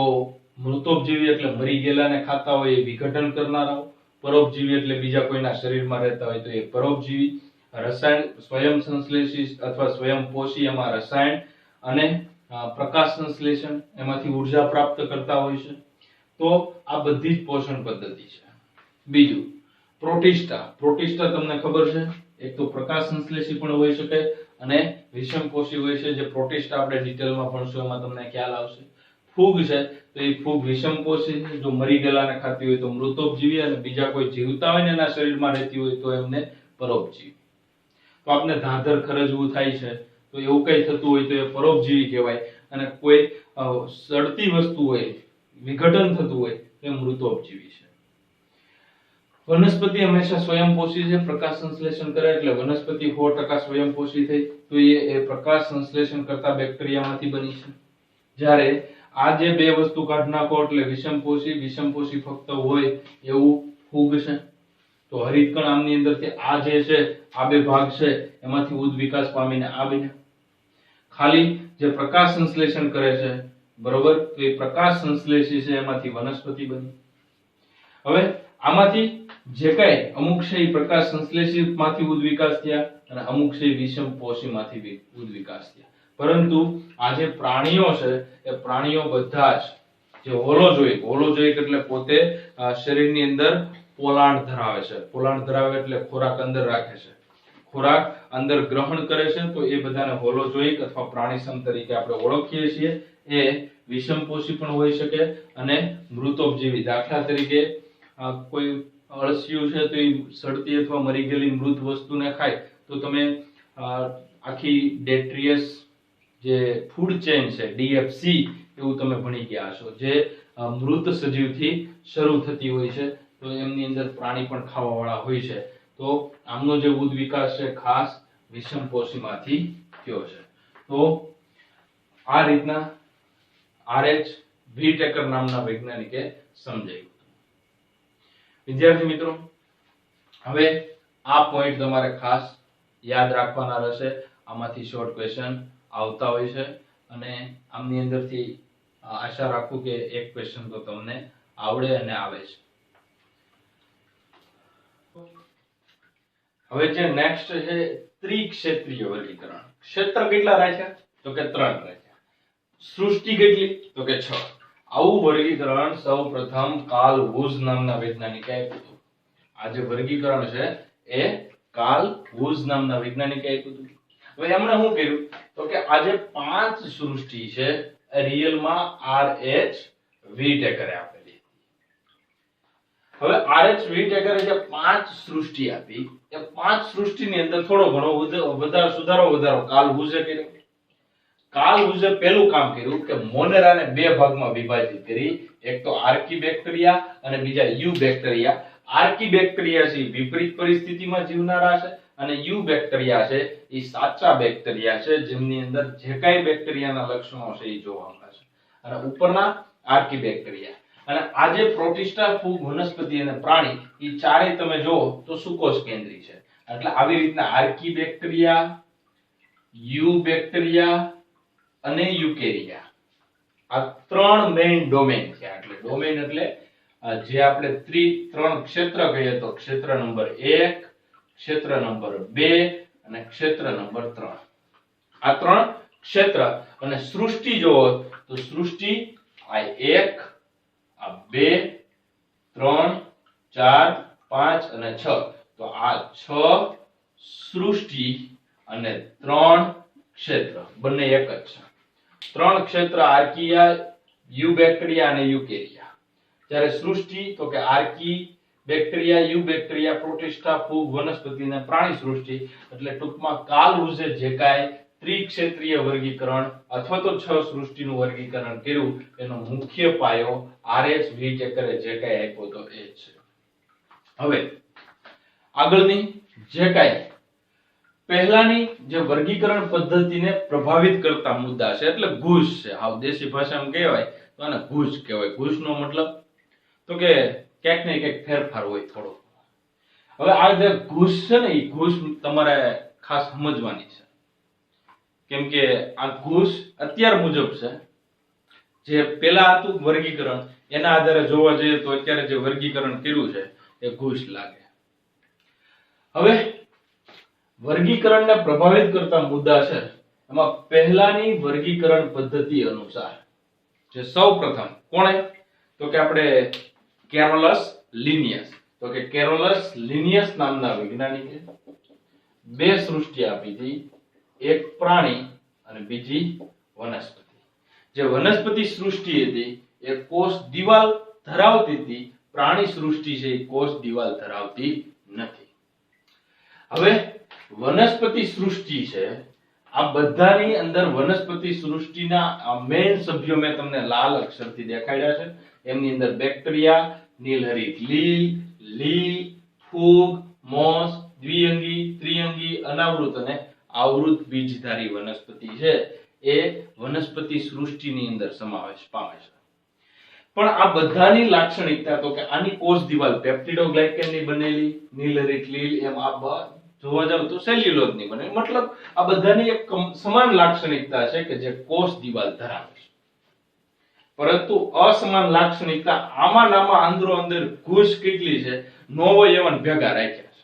મૃતોપજીવી એટલે મરી ગયેલાને ખાતા હોય એ વિઘટન કરનારાઓ, પરોપજીવી એટલે બીજા કોઈના શરીરમાં રહેતા હોય તો એ પરોપજીવી, રસાયણ સ્વયં સંશ્લેષી અથવા સ્વયંપોષી એમાં રસાયણ અને પ્રકાશ સંશ્લેષણ એમાંથી ઉર્જા પ્રાપ્ત કરતા હોય છે. તો આ બધી જ પોષણ પદ્ધતિ છે. બીજું પ્રોટિસ્ટા. પ્રોટિસ્ટા તમને ખબર છે, એક તો પ્રકાશ સંશ્લેષી પણ હોઈ શકે અને વિષમપોષી હોય છે. જે પ્રોટિસ્ટા આપણે ડિટેલમાં ભણશું એમાં તમને ખ્યાલ આવશે. ફૂગ છે તો એ ફૂગ વિષમપોષી છે, જો મરી ગયેલાને ખાતી હોય તો મૃતોપજીવી, અને બીજા કોઈ જીવતા હોય ને એના શરીરમાં રહેતી હોય તો એમને પરોપજીવી. તો આપણે ધાધર ખરજવું થાય છે તો એવું કઈ થતું હોય તો એ પરોપજીવી કહેવાય, અને કોઈ સડતી વસ્તુ હોય, વિઘટન થતું હોય તો એ મૃતોપજીવી છે. વનસ્પતિ હંમેશા સ્વયંપોષી છે, પ્રકાશ સંશ્લેષણ કરે એટલે વનસ્પતિ 100% સ્વયંપોષી થઈ તો એ પ્રકાશ સંશ્લેષણ કરતા બેક્ટેરિયામાંથી બની છે. જ્યારે આ જે બે વસ્તુ કાઢ નાખો એટલે વિષમપોષી, વિષમપોષી ફક્ત હોય એવું ફૂગ છે. તો હરિતકણ આમની અંદરથી આ જે છે આ બે ભાગ છે એમાંથી ઉદ્વિકાસ પામીને આ બને. ખાલી જે પ્રકાશ સંશ્લેષણ કરે છે બરોબર, તો એ પ્રકાશ સંશ્લેષી છે એમાંથી વનસ્પતિ બની. હવે આમાંથી જે કઈ અમુક છે એ પ્રકાશ સંશ્લેષી માંથી ઉદ્વિકાસ થયા અને અમુક છે વિષમપોષી માંથી ઉદ્વિકાસ થયા. પરંતુ આ જે પ્રાણીઓ છે એ પ્રાણીઓ બધા જ જે હોલોજોઇક એટલે પોતે શરીરની અંદર પોલાણ ધરાવે છે. પોલાણ ધરાવે એટલે ખોરાક અંદર રાખે છે, ખોરાક અંદર ગ્રહણ કરે છે, તો એ બધાને હોલોજોઇક અથવા પ્રાણીસમ તરીકે આપણે ઓળખીએ છીએ. એ વિષમપોષી પણ હોઈ શકે અને મૃતોપજીવી. દાખલા તરીકે કોઈ અળસિયું છે તો એ સડતી અથવા મરી ગયેલી મૃત વસ્તુને ખાય તો તમે આખી ડેટ્રિયસ જે ફૂડ ચેન છે ડીએફસી એવું તમે ભણી ગયા હશો, જે મૃત સજીવથી શરૂ થતી હોય છે. તો એમની અંદર પ્રાણી પણ ખાવા વાળા હોય છે. તો આમનો જે ઉદ્વિકાસ છે ખાસ વિષમપોષીમાંથી થયો છે. તો આ રીતના RH વ્હીટેકર નામના વૈજ્ઞાનિકે સમજાવ્યું. વિદ્યાર્થી મિત્રો, હવે આ પોઈન્ટ તમારે ખાસ યાદ રાખવાના રહેશે. આમાંથી શોર્ટ ક્વેશ્ચન આવતા હોય છે અને આમની અંદરથી આશા રાખું કે એક ક્વેશ્ચન તો તમને આવડે અને આવે છે. હવે જે નેક્સ્ટ છે ત્રિક્ષેત્રીય વર્ગીકરણ. ક્ષેત્ર કેટલા રાખ્યા તો કે 3 રાખ્યા. સૃષ્ટિ કેટલી તો કે 6. આવું વર્ગીકરણ સૌપ્રથમ કાર્લ વુઝ નામના વૈજ્ઞાનિકે આપ્યું હતું. આ જે વર્ગીકરણ છે એ કાર્લ વુઝ નામના વૈજ્ઞાનિકે આપ્યું હતું. હવે એમણે શું કર્યું તો કે આ જે 5 સૃષ્ટિ છે એ રિયલમાં RH વ્હીટેકરે આપેલી. હવે RH વ્હીટેકરે જે 5 સૃષ્ટિ આપી એ 5 સૃષ્ટિની અંદર થોડો ઘણો સુધારો કાર્લ વુઝે કર્યો. કાર્લ વુઝે પહેલું કામ કર્યું કે મોનેરાને બે ભાગમાં વિભાજિત કરી. એક તો આર્કીબેક્ટેરિયા અને બીજા યુબેક્ટેરિયા. આર્કીબેક્ટેરિયા છે વિપરીત પરિસ્થિતિમાં જીવનારા છે અને યુબેક્ટેરિયા છે એ સાચા બેક્ટેરિયા છે જેમની અંદર જે કાંઈ બેક્ટેરિયાના લક્ષણો છે એ જોવા મળે છે. અને ઉપરના આર્કીબેક્ટેરિયા. અને આ જે પ્રોટિસ્ટા, ફૂગ, વનસ્પતિ અને પ્રાણી એ ચારેય તમે જોવો તો સુકોષ કેન્દ્રી છે. એટલે આવી રીતના આર્કીબેક્ટેરિયા, યુબેક્ટેરિયા અને યુકેરિયા આ 3 મેઇન ડોમેન છે. એટલે ડોમેન એટલે જે આપણે 3 ક્ષેત્ર કહીએ તો ક્ષેત્ર નંબર 1, ક્ષેત્ર નંબર 2 અને ક્ષેત્ર નંબર 3. આ 3 ક્ષેત્ર. અને સૃષ્ટિ જોવો તો સૃષ્ટિ આ 1, આ 2, 3, 4, 5 અને 6. તો આ 6 સૃષ્ટિ અને 3 ક્ષેત્ર બંને એક જ છે. 3 ક્ષેત્ર આર્કિયા, યુબેક્ટેરિયા અને યુકેરિયા. જ્યારે સૃષ્ટિ તો કે આર્કી બેક્ટેરિયા, યુબેક્ટેરિયા, પ્રોટિસ્ટા, ફૂગ, વનસ્પતિ અને પ્રાણી સૃષ્ટિ. એટલે ટૂંકમાં કાર્લ વુઝે જે કાંઈ ત્રિક્ષેત્રીય વર્ગીકરણ અથવા તો 6 સૃષ્ટિનું વર્ગીકરણ કર્યું એનો મુખ્ય પાયો RH વ્હીટેકરે જે કાંઈ આપ્યો તો એ છે. હવે આગળની જે કાંઈ પહેલાની જે વર્ગીકરણ પદ્ધતિને પ્રભાવિત કરતા મુદ્દા છે એટલે ઘૂસ છે. હાવ દેશી ભાષામાં કહેવાય તો આને ઘૂસ કહેવાય. ઘૂસનો મતલબ તો કે ક્યાંક ને ક્યાંક ફેરફાર હોય થોડો. હવે આ જે ઘૂસ છે ને એ ઘૂસ તમારે ખાસ સમજવાની છે, કેમ કે આ ઘૂસ અત્યાર મુજબ છે જે પેલા હતું વર્ગીકરણ એના આધારે જોવા જઈએ તો અત્યારે જે વર્ગીકરણ કર્યું છે એ ઘૂસ લાગે. હવે વર્ગીકરણને પ્રભાવિત કરતા મુદ્દા છે એમાં પહેલાની વર્ગીકરણ પદ્ધતિ અનુસાર જે સૌપ્રથમ કોણે તો કે આપણે કેરોલસ લિનિયસ, તો કે કેરોલસ લિનિયસ નામના વૈજ્ઞાનિકે બે સૃષ્ટિ આપી હતી, એક પ્રાણી અને બીજી વનસ્પતિ. જે વનસ્પતિ સૃષ્ટિ હતી એ કોષ દિવાલ ધરાવતી હતી, પ્રાણી સૃષ્ટિ છે એ કોષ દિવાલ ધરાવતી નથી. હવે વનસ્પતિ સૃષ્ટિ છે આ બધાની અંદર વનસ્પતિ સૃષ્ટિના મેઇન સભ્યો મેં તમને લાલ અક્ષરથી દેખાડ્યા છે. એમની અંદર બેક્ટેરિયા, નીલહરિત લીલ, લીલ, ફૂગ, મોસ, દ્વિઅંગી, ત્રિઅંગી, અનાવૃત અને આવૃત બીજધારી વનસ્પતિ છે એ વનસ્પતિ સૃષ્ટિની અંદર સમાવેશ પામે છે. પણ આ બધાની લાક્ષણિકતા તો કે આની કોષ દિવાલ પેપ્ટિડોગ્લાયકેનની બનેલી, નીલહરિત લીલ એમ આ જોવા જાવ તો સેલ્યુલોઝની બને, મતલબ આ બધાની એક સમાન લાક્ષણિકતા છે કે જે કોષ દિવાલ ધરાવે છે. પરંતુ અસમાન લાક્ષણિકતા આમાં અંદરો અંદર ઘૂસ કેટલી છે, નોવયવન ભેગા રાખ્યા છે.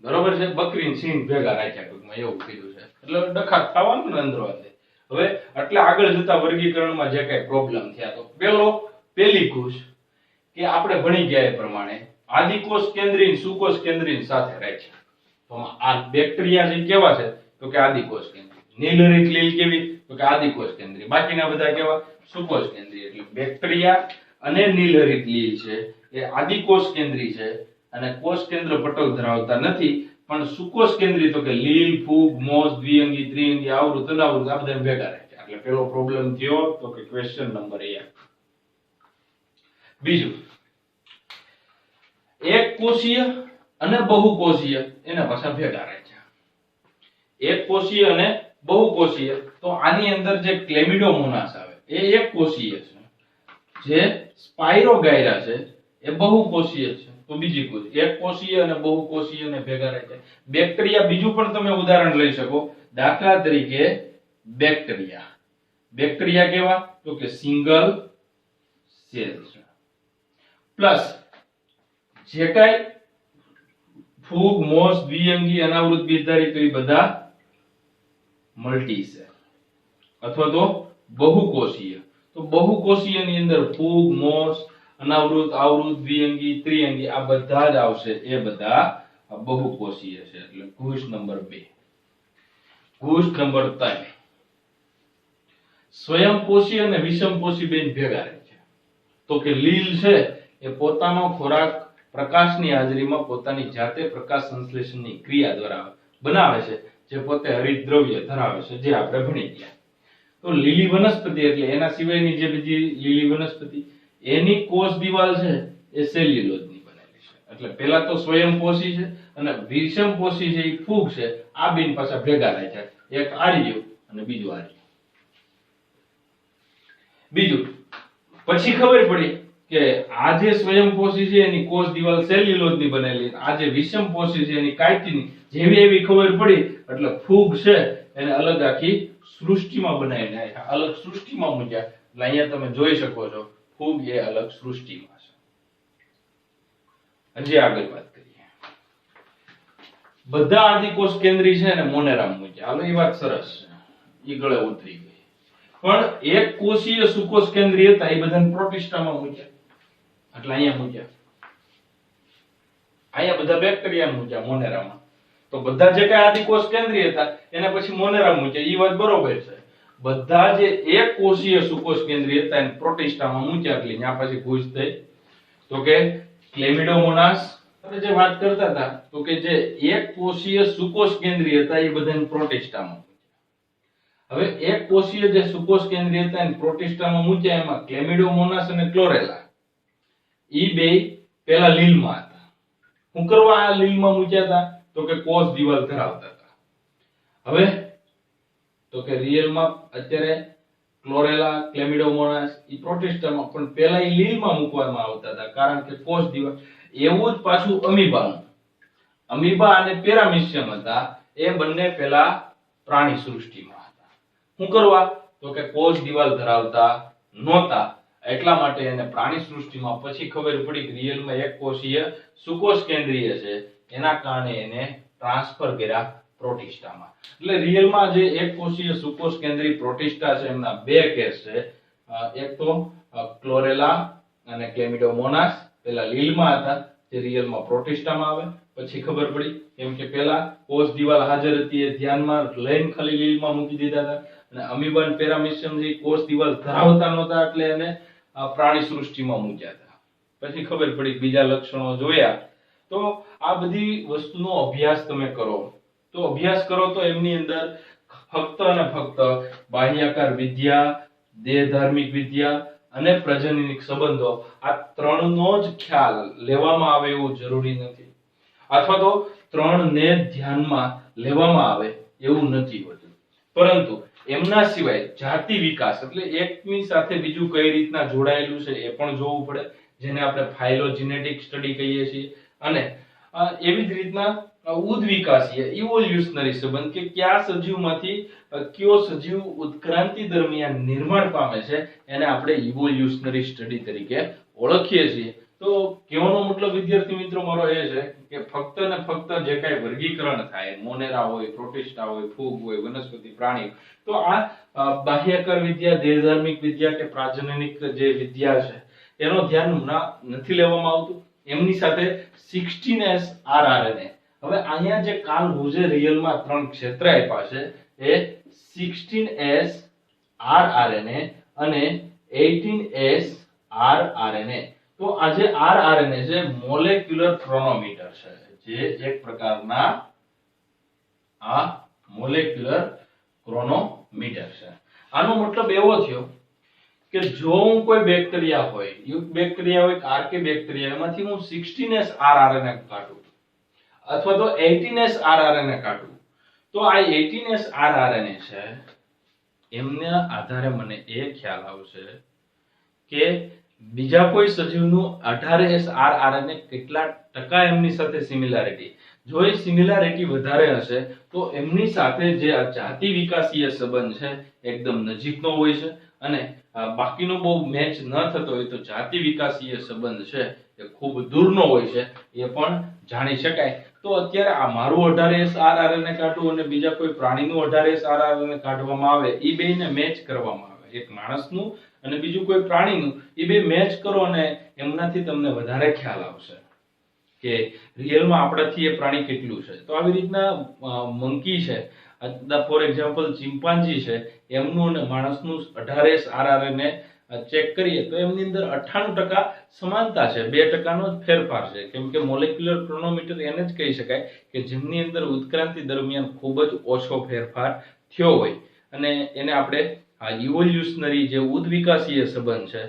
બરોબર છે, બકરીને સિંહ ભેગા રાખ્યા, ટૂંકમાં એવું કીધું છે. એટલે ડખા થવાનું ને અંદરો અંદર. હવે એટલે આગળ જતા વર્ગીકરણમાં જે કઈ પ્રોબ્લેમ થયા તો પેલી ઘૂસ કે આપણે ભણી ગયા એ પ્રમાણે આદિકોષ કેન્દ્રીય સુકોષ કેન્દ્રીય સાથે રાખ્યા. તો આ બેક્ટેરિયા જે કેવા છે તો કે આદિકોષ કેન્દ્રીય, નીલહરિત લીલ કેવી તો કે આદિકોષ કેન્દ્રીય, બાકીના બધા કેવા સુકોષ કેન્દ્રીય. એટલે બેક્ટેરિયા અને નીલહરિત લીલ છે એ આદિકોષ કેન્દ્રીય છે અને કોષ કેન્દ્ર પટલ ધરાવતા નથી, પણ સુકોષ કેન્દ્રીય તો કે લીલ, ફૂગ, મોસ, દ્વિઅંગી, ત્રિઅંગી, આવૃત, અનાવૃત આ બધા ભેગા રાખ્યા. એટલે પેલો પ્રોબ્લેમ થયો તો કે ક્વેશ્ચન નંબર 1. બીજું, એક કોષીય અને બહુકોષીય એને પાછા ભેગા રાખ્યા. એક કોષીય અને બહુકોષીય તો આની અંદર જે ક્લેમિડોમોનાસ આવે એ એક કોષીય છે, જે સ્પાઇરોગાયરા છે એ બહુકોષીય છે. તો બીજી કોઈ એક કોષીય અને બહુકોષીય ને ભેગા રાખ્યા. બેક્ટેરિયા બીજું પણ તમે ઉદાહરણ લઈ શકો, દાખલા તરીકે બેક્ટેરિયા. બેક્ટેરિયા કેવા તો કે સિંગલ સેલ છે, પ્લસ જે કાઈ ફૂગ, મોસ, દ્વિઅંગી, અનાવૃત બીજધારી તો એ બધા મલ્ટી સેલ અથવા તો બહુકોષીય. તો બહુકોષીયની અંદર ફૂગ, મોસ, અનાવૃત, આવૃત, દ્વિઅંગી, ત્રિઅંગી આ બધા જ આવશે, એ બધા બહુકોષીય છે. એટલે ઘૂસ નંબર 2. ઘૂસ નંબર 3, સ્વયંપોષી અને વિષમપોષી બેન ભેગા રહે છે. તો કે લીલ છે એ પોતાનો ખોરાક પ્રકાશની હાજરીમાં પોતાની જાતે પ્રકાશ સંશ્લેષણની ક્રિયા દ્વારા બનાવે છે, જે પોતે હરિત દ્રવ્ય ધરાવે છે, જે આપણે ભણી ગયા. તો લીલી વનસ્પતિ એટલે એના સિવાયની જે બીજી લીલી વનસ્પતિ એની કોષ દિવાલ છે એ સેલ્યુલોઝની બનેલી છે. એટલે પહેલા તો સ્વયંપોષી છે અને વિષમપોષી છે એ ફૂગ છે, આ બેન પાછા ભેગા રાખ્યા, એક આર્ય અને બીજું આર્ય. બીજું પછી ખબર પડી કે આ જે સ્વયંપોષી છે એની કોષ દિવાલ સેલ્યુલોઝની બનેલી, આ જે વિષમપોષી છે એની કાયટીની, જેવી એવી ખબર પડી એટલે ફૂગ છે એને અલગ આખી સૃષ્ટિમાં બનાવી નાખ્યા, અલગ સૃષ્ટિમાં મૂક્યા. એટલે અહીંયા તમે જોઈ શકો છો ફૂગ એ અલગ સૃષ્ટિમાં છે. હજી આગળ વાત કરીએ, બધા આદિકોષ કેન્દ્રી છે ને મોનેરામાં મૂક્યા. હાલો એ વાત સરસ છે, એ ગળે ઉતરી ગઈ. પણ એક કોષીય સુકોષ કેન્દ્રીય હતા એ બધાને પ્રોટિસ્ટામાં મૂક્યા. એટલે અહીંયા મૂક્યા, અહીંયા બધા બેક્ટેરિયા મૂક્યા મોનેરામાં. તો બધા જે કઈ આદિકોષ કેન્દ્રીય હતા એને પછી મોનેરામાં મૂક્યા. એ વાત બરોબર છે. બધા જે એક કોષીય સુકોષ કેન્દ્રીય હતા એને પ્રોટિસ્ટામાં મૂક્યા. એટલે ત્યાં પછી ઘૂસ થઈ. તો કે ક્લેમિડોમોનાસ આપણે જે વાત કરતા હતા તો કે જે એક કોષીય સુકોષ કેન્દ્રીય હતા એ બધાને પ્રોટિસ્ટામાં. હવે એક કોષીય જે સુકોષ કેન્દ્રીય હતા એને પ્રોટિસ્ટામાં મૂક્યા. એમાં ક્લેમિડોમોનાસ અને ક્લોરેલા ઈ બે પહેલા લીલમાં હતા. શું કરવા આ લીલમાં મૂક્યા હતા તો કે કોષ દિવાલ ધરાવતા હતા. હવે તો કે રિયલમાં અત્યારે ક્લોરેલા, ક્લેમિડોમોનાસ ઈ પ્રોટિસ્ટામાં, પણ પહેલા ઈ લીલમાં મૂકવામાં આવતા હતા કારણ કે કોષ દિવાલ. એવું જ પાછું અમીબાનું, અમીબા અને પેરામિશિયમ હતા એ બંને પહેલા પ્રાણી સૃષ્ટિમાં હતા. શું કરવા તો કે કોષ દિવાલ ધરાવતા નહોતા, એટલા માટે એને પ્રાણી સૃષ્ટિમાં પછી ખબર પડી કે રિયલમાં એક કોષીય સુકોષ કેન્દ્રીય છે, એના કારણે એને ટ્રાન્સફર કર્યા પ્રોટિસ્ટામાં. એટલે રિયલમાં જે એક કોષીય સુકોષ કેન્દ્રીય પ્રોટિસ્ટા છે એમના બે કેસ છે. એક તો ક્લોરેલા અને ક્લેમિડોમોનાસ પેલા લીલમાં હતા, જે રિયલમાં પ્રોટિસ્ટામાં આવે. પછી ખબર પડી કેમ કે પેલા કોષ દિવાલ હાજર હતી એ ધ્યાનમાં લઈને ખાલી લીલમાં મૂકી દીધા હતા, અને અમીબા અને પેરામીશિયમ જે કોષ દિવાલ ધરાવતા નહોતા એટલે એને પ્રાણી સૃષ્ટિમાં મૂક્યા હતા. પછી ખબર પડી બીજા લક્ષણો જોયા. તો આ બધી વસ્તુનો અભ્યાસ તમે કરો તો એમની અંદર ફક્ત અને ફક્ત બાહ્યાકાર વિદ્યા, દેહ ધાર્મિક વિદ્યા અને પ્રજનનિક સંબંધો આ ત્રણનો જ ખ્યાલ લેવામાં આવે એવું જરૂરી નથી, અથવા તો ત્રણને ધ્યાનમાં લેવામાં આવે એવું નથી હોતું. પરંતુ એમના સિવાય જાતિ વિકાસ એટલે એકની સાથે બીજું કઈ રીતના જોડાયેલું છે એ પણ જોવું પડે, જેને આપણે ફાઇલોજેનેટિક સ્ટડી કહીએ છીએ. અને એવી જ રીતના ઉદ્વિકાસીય ઇવોલ્યુશનરી સંબંધ કે કયા સજીવમાંથી કયો સજીવ ઉત્ક્રાંતિ દરમિયાન નિર્માણ પામે છે એને આપણે ઇવોલ્યુશનરી સ્ટડી તરીકે ઓળખીએ છીએ. તો કહેવાનો મતલબ વિદ્યાર્થી મિત્રો મારો એ છે કે ફક્ત ને ફક્ત જે કાંઈ વર્ગીકરણ થાય, મોનેરા હોય, પ્રોટિસ્ટા હોય, ફૂગ હોય, વનસ્પતિ, પ્રાણી, તો આ બાહ્યકાર વિદ્યા, દેહધાર્મિક વિદ્યા કે પ્રાજનનિક જે વિદ્યા છે એનો ધ્યાન નથી લેવામાં આવતું. એમની સાથે 16S RRNA. હવે અહીંયા જે કાલહુજે રિયલમાં ત્રણ ક્ષેત્ર આપ્યા છે એ 16S RRNA અને 18S RRNA. તો આ જે RRNA છે મોલેક્યુલર ક્રોનોમીટર છે, જે એક પ્રકારના આ મોલેક્યુલર ક્રોનોમીટર છે. આનો મતલબ એવો થયો કે જો હું કોઈ બેક્ટેરિયા હોય, યુક બેક્ટેરિયા હોય કે આર્કે બેક્ટેરિયા, એમાંથી હું 16S RRNA કાઢું અથવા તો 18S RRNA કાઢું, તો આ 18S RRNA છે એમના આધારે મને એ ખ્યાલ આવશે કે બીજા કોઈ સજીવનું 18S RRNA કેટલા ટકા એમની સાથે સિમિલારિટી. જો એ સિમિલારિટી વધારે હશે તો એમની સાથે જે આ જાતિ વિકાસીય સંબંધ છે એકદમ નજીકનો હોય છે, અને બાકીનો બહુ મેચ ન થતો હોય તો જાતિ વિકાસીય સંબંધ છે એ ખૂબ દૂરનો હોય છે, એ પણ જાણી શકાય. તો અત્યારે આ મારું 18S RRNA કાઢવું અને બીજા કોઈ પ્રાણીનું 18S RRNA કાઢવામાં આવે, એ બેને મેચ કરવામાં આવે, એક માણસનું અને બીજું કોઈ પ્રાણીનું, એ બે મેચ કરો અને એમનાથી તમને વધારે ખ્યાલ આવશે કે રિયલમાં આપણાથી એ પ્રાણી કેટલું છે. તો આવી રીતના મંકી છે, ફોર એક્ઝામ્પલ ચિમ્પાન્જી છે, એમનું અને માણસનું 18S RRNA ચેક કરીએ તો એમની અંદર 98% સમાનતા છે, 2% જ ફેરફાર છે. કેમ કે મોલેક્યુલર ક્રોનોમીટર એને જ કહી શકાય કે જેમની અંદર ઉત્ક્રાંતિ દરમિયાન ખૂબ જ ઓછો ફેરફાર થયો હોય, અને એને આપણે આ ઇવોલ્યુશનરી જે ઉદ્વિકાસીય સંબંધ છે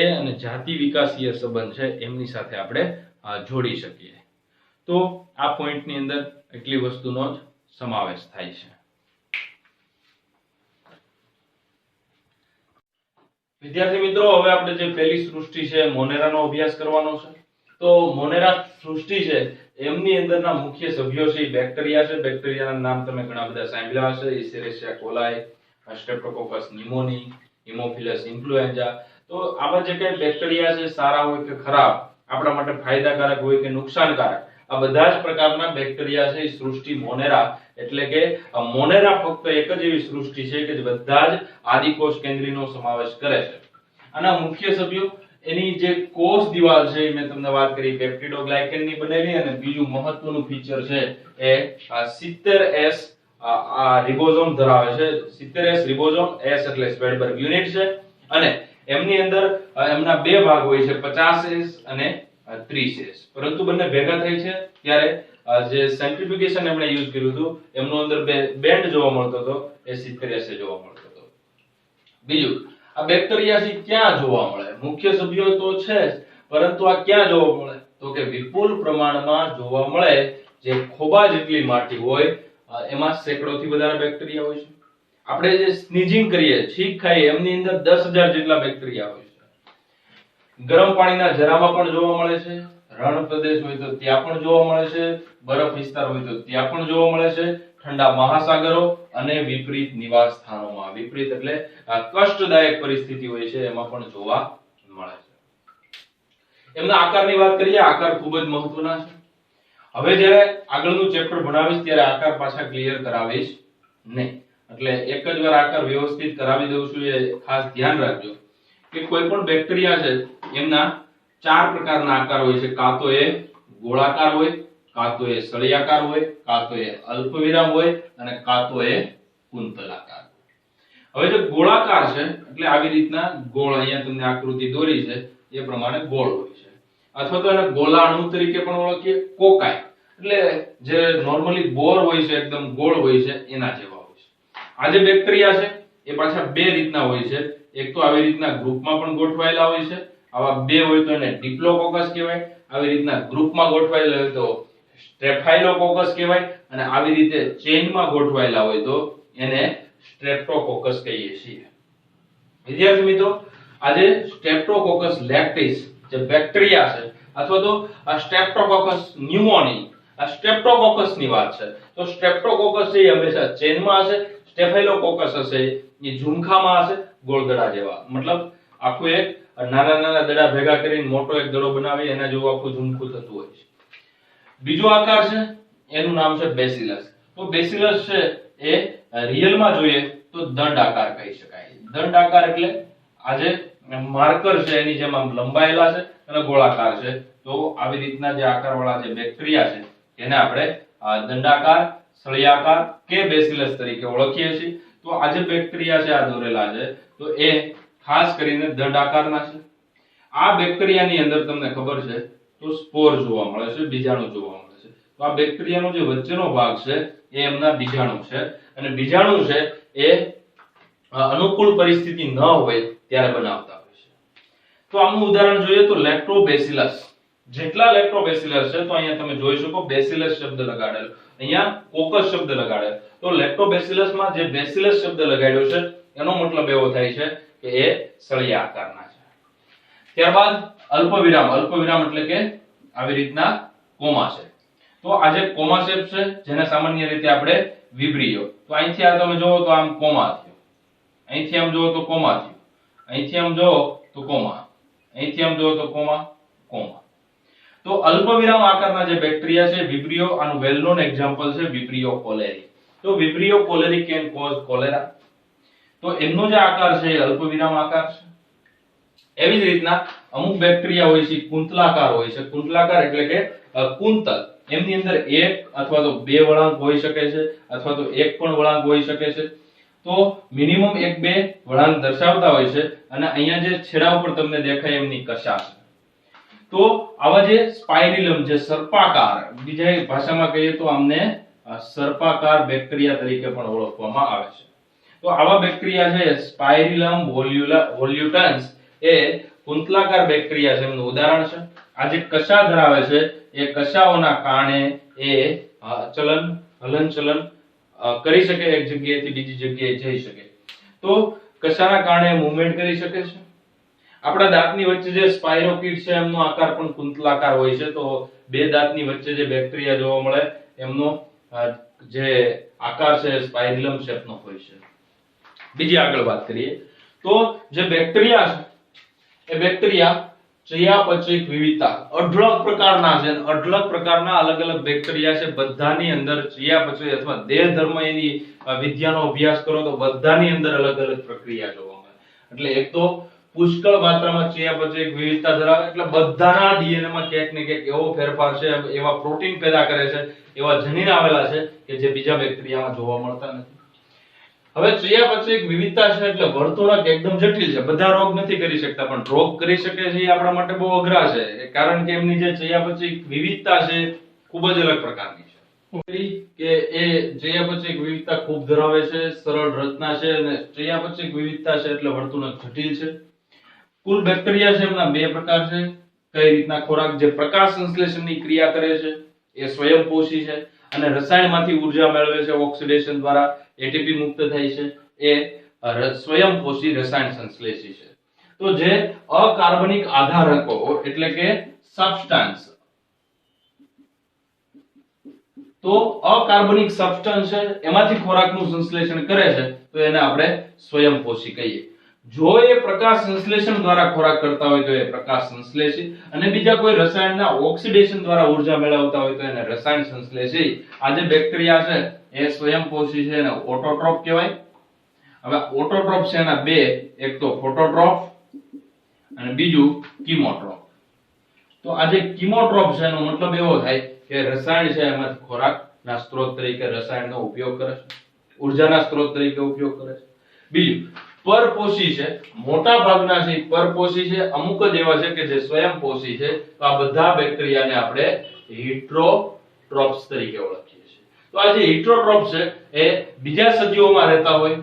એ અને જાતિ વિકાસીય સંબંધ છે એમની સાથે આપણે જોડી શકીએ. તો આ પોઈન્ટની અંદર એટલી વસ્તુનો જ સમાવેશ થાય છે. વિદ્યાર્થી મિત્રો, હવે આપણે જે પહેલી સૃષ્ટિ છે મોનેરાનો અભ્યાસ કરવાનો છે. તો મોનેરા સૃષ્ટિ છે એમની અંદરના મુખ્ય સભ્યો છે બેક્ટેરિયા છે. બેક્ટેરિયાના નામ તમે ઘણા બધા સાંભળ્યા હશે: ઇસેરેશિયા કોલાઈ, સ્ટ્રેપ્ટોકોકસ નિમોની, હિમોફિલસ ઇન્ફ્લુએન્ઝા. તો આવા જે કઈ બેક્ટેરિયા છે, સારા હોય કે ખરાબ, આપણા માટે ફાયદાકારક હોય કે નુકસાનકારક, આ બધા જ પ્રકારના બેક્ટેરિયા છે. સૃષ્ટિ મોનેરા એટલે કે મોનેરા ફક્ત એક જ એવી સૃષ્ટિ છે કે જે બધા જ આદિકોષ કેન્દ્રીયનો સમાવેશ કરે છે. આના મુખ્ય સભ્યો, એની જે કોષ દિવાલ છે મેં તમને વાત કરી પેપ્ટિડોગ્લાયકેનની બનેલી, અને બીજું મહત્વનું ફીચર છે એ 70S રિબોઝોમ ધરાવે છે. 70S રિબોઝોમ, S એટલે સ્વેડબર્ગ યુનિટ છે, અને એમની અંદર એમના બે ભાગ હોય છે, 50S અને 30S. પરંતુ બંને ભેગા થાય છે ત્યારે જે સેન્ટ્રીફ્યુગેશન એમણે યુઝ કર્યું હતું એમનો અંદર બેન્ડ જોવા મળતો હતો, એ 70S જોવા મળતો હતો. બીજું, આ બેક્ટેરિયા છે ક્યાં જોવા મળે? મુખ્ય સભ્યો તો છે જ, પરંતુ આ ક્યાં જોવા મળે? તો કે વિપુલ પ્રમાણમાં જોવા મળે. જે ખોબા જેટલી માટી હોય એમાં સેંકડોથી વધારે બેક્ટેરિયા હોય છે. આપણે જે સ્નીઝિંગ કરીએ, છીંક ખાઈએ, એમની અંદર 10,000 જેટલા બેક્ટેરિયા હોય છે. ગરમ પાણીના જરામાં પણ જોવા મળે છે, રણ પ્રદેશ હોય તો ત્યાં પણ જોવા મળે છે, બરફ વિસ્તાર હોય તો ત્યાં પણ જોવા મળે છે, ઠંડા મહાસાગરો અને વિપરીત નિવાસ સ્થાનોમાં. વિપરીત એટલે કષ્ટદાયક પરિસ્થિતિ હોય છે એમાં પણ જોવા મળે છે. એમના આકારની વાત કરીએ. આકાર ખૂબ જ મહત્વના છે. હવે જ્યારે આગળનું ચેપ્ટર ભણાવીશ ત્યારે આકાર પાછા ક્લિયર કરાવીશ નહીં, એટલે એક જ વાર આકાર વ્યવસ્થિત કરાવી દઉં છું. એ ખાસ ધ્યાન રાખજો કે કોઈ પણ બેક્ટેરિયા છે એમના 4 પ્રકારના આકાર હોય છે. કાં તો એ ગોળાકાર હોય, કાં તો એ સળિયાકાર હોય, કાં તો એ અલ્પવિરામ હોય અને કાં તો એ કુંતલાકાર. હવે જો ગોળાકાર છે એટલે આવી રીતના ગોળ, અહીંયા તમને આકૃતિ દોરી છે એ પ્રમાણે ગોળ હોય છે, અથવા તો એને ગોલાણુ તરીકે પણ ઓળખીએ. કોકાય એટલે જે નોર્મલી બોર હોય છે, એકદમ ગોળ હોય છે એના જેવા હોય છે. આ જે બેક્ટેરિયા છે એ પાછા બે રીતના હોય છે. એક તો આવી રીતના ગ્રુપમાં પણ ગોઠવાયેલા હોય છે. આવા બે હોય તો એને ડિપ્લોકોકસ કહેવાય. આવી રીતના ગ્રુપમાં ગોઠવાયેલા હોય તો સ્ટ્રેફાઇલોકોકસ કહેવાય. અને આવી રીતે ચેઇનમાં ગોઠવાયેલા હોય તો એને સ્ટ્રેપ્ટોકોકસ કહીએ છીએ. વિદ્યાર્થી મિત્રો, આજે સ્ટ્રેપ્ટોકોકસ લેક્ટિસ જે બેક્ટેરિયા છે અથવા તો આ સ્ટ્રેપ્ટોકોકસ ન્યુમોની, આ સ્ટ્રેપ્ટોકોકસ ની વાત છે. તો સ્ટ્રેપ્ટોકોકસ છે એ હંમેશા ચેનમાં હશે. સ્ટેફાઇલોકોકસ હશે એ ઝુમખામાં હશે, ગોળદડા જેવા. મતલબ આખું એક નાના નાના દડા ભેગા કરીને મોટો એક દડો બનાવી એના જેવું આખું ઝુમખું થતું હોય છે. બીજો આકાર છે એનું નામ છે બેસિલસ. તો બેસિલસ છે એ રિયલમાં જોઈએ તો દંડ આકાર કહી શકાય. દંડ આકાર એટલે આજે માર્કર છે એની જેમ આમ લંબાયેલા છે અને ગોળાકાર છે. તો આવી રીતના જે આકારવાળા જે બેક્ટેરિયા છે એને આપણે દંડાકાર, સળિયાકાર કે બેસિલસ તરીકે ઓળખીએ છીએ. તો આ જે બેક્ટેરિયા છે આ દોરેલા છે તો એ ખાસ કરીને દંડાકારના છે. આ બેક્ટેરિયાની અંદર તમને ખબર છે તો સ્પોર જોવા મળે છે, બીજાણુ જોવા મળે છે. તો આ બેક્ટેરિયાનો જે વચ્ચેનો ભાગ છે એ એમના બીજાણુ છે, અને બીજાણુ છે એ અનુકૂળ પરિસ્થિતિ ન હોય ત્યારે બનાવતા હોય છે. તો આનું ઉદાહરણ જોઈએ તો લેક્ટોબેસિલસ. જેટલા લેક્ટોબેસિલસ છે તો અહીંયા તમે જોઈ શકો બેસિલસ શબ્દ લગાડેલો, અહીંયા કોકસ શબ્દ લગાડેલો. તો લેક્ટોબેસિલસમાં જે બેસિલસ શબ્દ લગાડ્યો છે એનો મતલબ એવો થાય છે કે એ સળિયા આકારના છે. ત્યારબાદ અલ્પવિરામ. અલ્પવિરામ એટલે કે આવી રીતના કોમા છે. તો આ જે કોમા શેપ છે જેને સામાન્ય રીતે આપણે વિબ્રિયો. તો અહીંથી આ તમે જોવો તો આમ કોમા થયો, અહીંથી આમ જોવો તો કોમા થયો, અહીંથી આમ જોવો તો કોમા, અહીંથી આમ જોવો તો કોમા, કોમા. તો અલ્પવિરામ આકારના જે બેક્ટેરિયા છે વિબ્રિયો, આનું વેલ નોન એક્ઝામ્પલ છે વિબ્રિયો કોલેરી. તો વિબ્રિયો કોલેરી કેન કોઝ કોલેરા. તો એમનો જે આકાર છે એ અલ્પવિરામ આકાર છે. એવી જ રીતના અમુક બેક્ટેરિયા હોય છે કુંતલાકાર હોય છે. કુંતલાકાર એટલે કે કુંતલ. એમની અંદર એક અથવા તો બે વળાંક હોઈ શકે છે અથવા તો એક પણ વળાંક હોઈ શકે છે. તો મિનિમમ 1-2 વળાંક દર્શાવતા હોય છે. અને અહીંયા જે છેડા ઉપર તમને દેખાય એમની કશા છે. તો આવા જે સ્પાઇરિલમ જે સર્પાકાર, બીજા ભાષામાં કહીએ તો આમને સર્પાકાર બેક્ટેરિયા તરીકે પણ ઓળખવામાં આવે છે. તો આવા બેક્ટેરિયા છે સ્પાઇરિલમ વોલ્યુટન્સ એ કુંતલાકાર બેક્ટેરિયા છે, એમનું ઉદાહરણ છે. આ જે કશા ધરાવે છે એ કશાઓના કારણે એ હલનચલન કરી શકે, એક જગ્યાએથી બીજી જગ્યાએ જઈ શકે. તો કશાના કારણે મૂવમેન્ટ કરી શકે છે. આપણા દાંતની વચ્ચે જે સ્પાઇરોકિડ છે એમનો આકાર પણ કુંતલાકાર હોય છે. તો બે દાંતની વચ્ચે જે બેક્ટેરિયા જોવા મળે એમનો જે આકાર છે સ્પાઇરિલમ શેપનો હોય છે. બીજી આગળ વાત કરીએ તો જે બેક્ટેરિયા છે એ બેક્ટેરિયા ચયાપચયિક વિવિધતા અઢળક પ્રકારના છે. અઢળક પ્રકારના અલગ અલગ બેક્ટેરિયા છે. બધાની અંદર ચયાપચય અથવા દેહ ધર્મ એની વિદ્યાનો અભ્યાસ કરો તો બધાની અંદર અલગ અલગ પ્રક્રિયા જોવા મળે. એટલે એક તો પુષ્કળ માત્રામાં ચયાપચયિક વિવિધતા ધરાવે એટલે બધાના ડીએનએ માં ક્યાંક ને ક્યાંક એવો ફેરફાર છે, એવા પ્રોટીન પેદા કરે છે, એવા જનીન આવેલા છે કે જે બીજા બેક્ટેરિયામાં જોવા મળતા નથી. હવે ચયાપચયિક વિવિધતા છે એટલે વર્તણૂક એકદમ જટિલ છે. બધા રોગ નથી કરી શકતા, પણ રોગ કરી શકે છે એ આપણા માટે બહુ અઘરા છે, કારણ કે એમની જે ચયાપચયિક વિવિધતા છે ખૂબ જ અલગ પ્રકારની છે. કે એ ચયાપચયિક વિવિધતા ખૂબ ધરાવે છે, સરળ રચના છે અને ચયાપચયિક વિવિધતા છે એટલે વર્તણૂક જટિલ છે. કુલ બેક્ટેરિયા છે એમના બે પ્રકાર છે. કઈ રીતના ખોરાક જે પ્રકાશ સંશ્લેષણની ક્રિયા કરે છે એ સ્વયંપોષી છે અને રસાયણમાંથી ઊર્જા મેળવે છે ઓક્સિડેશન દ્વારા, એટીપી મુક્ત થાય છે, એ સ્વયંપોષી રસાયણ સંશ્લેષી છે. તો જે અકાર્બનિક આધારકો એટલે કે સબસ્ટન્સ, તો અકાર્બનિક સબસ્ટન્સ છે એમાંથી ખોરાકનું સંશ્લેષણ કરે છે તો એને આપણે સ્વયંપોષી કહીએ. જો એ પ્રકાશ સંશ્લેષણ દ્વારા ખોરાક કરતા હોય તો એ પ્રકાશ સંશ્લેષી, અને બીજા કોઈ રસાયણના ઓક્સિડેશન દ્વારા ઊર્જા મેળવતા હોય તો એને રસાયણ સંશ્લેષી. આ જે બેક્ટેરિયા છે એ સ્વયંપોષી છે, એને ઓટોટ્રોફ કહેવાય. હવે ઓટોટ્રોફ છે એના બે, એક તો ફોટોટ્રોફ અને બીજું કીમોટ્રોફ. તો આ જે કીમોટ્રોફ છે એનો મતલબ એવો થાય કે રસાયણ છે એમાંથી ખોરાકના સ્ત્રોત તરીકે રસાયણનો ઉપયોગ કરે છે, ઊર્જાના સ્ત્રોત તરીકે ઉપયોગ કરે છે. બીજું પરપોષી છે, મોટા ભાગના છે પરપોષી છે, અમુક જ એવા છે કે જે સ્વયંપોષી છે. તો આ બધા બેક્ટેરિયાને આપણે હીટરોટ્રોફ્સ તરીકે ઓળખીએ છીએ. તો આ જે હીટરોટ્રોફ છે એ બીજા સજીવોમાં રહેતા હોય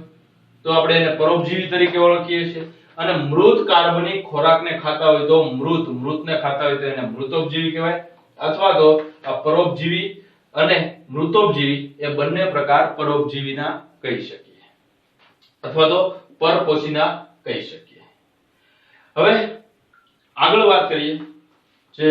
તો આપણે એને પરોપજીવી તરીકે ઓળખીએ છીએ, અને મૃત કાર્બનિક ખોરાકને ખાતા હોય તો મૃતને ખાતા હોય તો એને મૃતોપજીવી કહેવાય, અથવા તો આ પરોપજીવી અને મૃતોપજીવી એ બંને પ્રકાર પરોપજીવીના કહી શકીએ, અથવા તો પરપોષીના કહી શકીએ. હવે આગળ વાત કરીએ, જે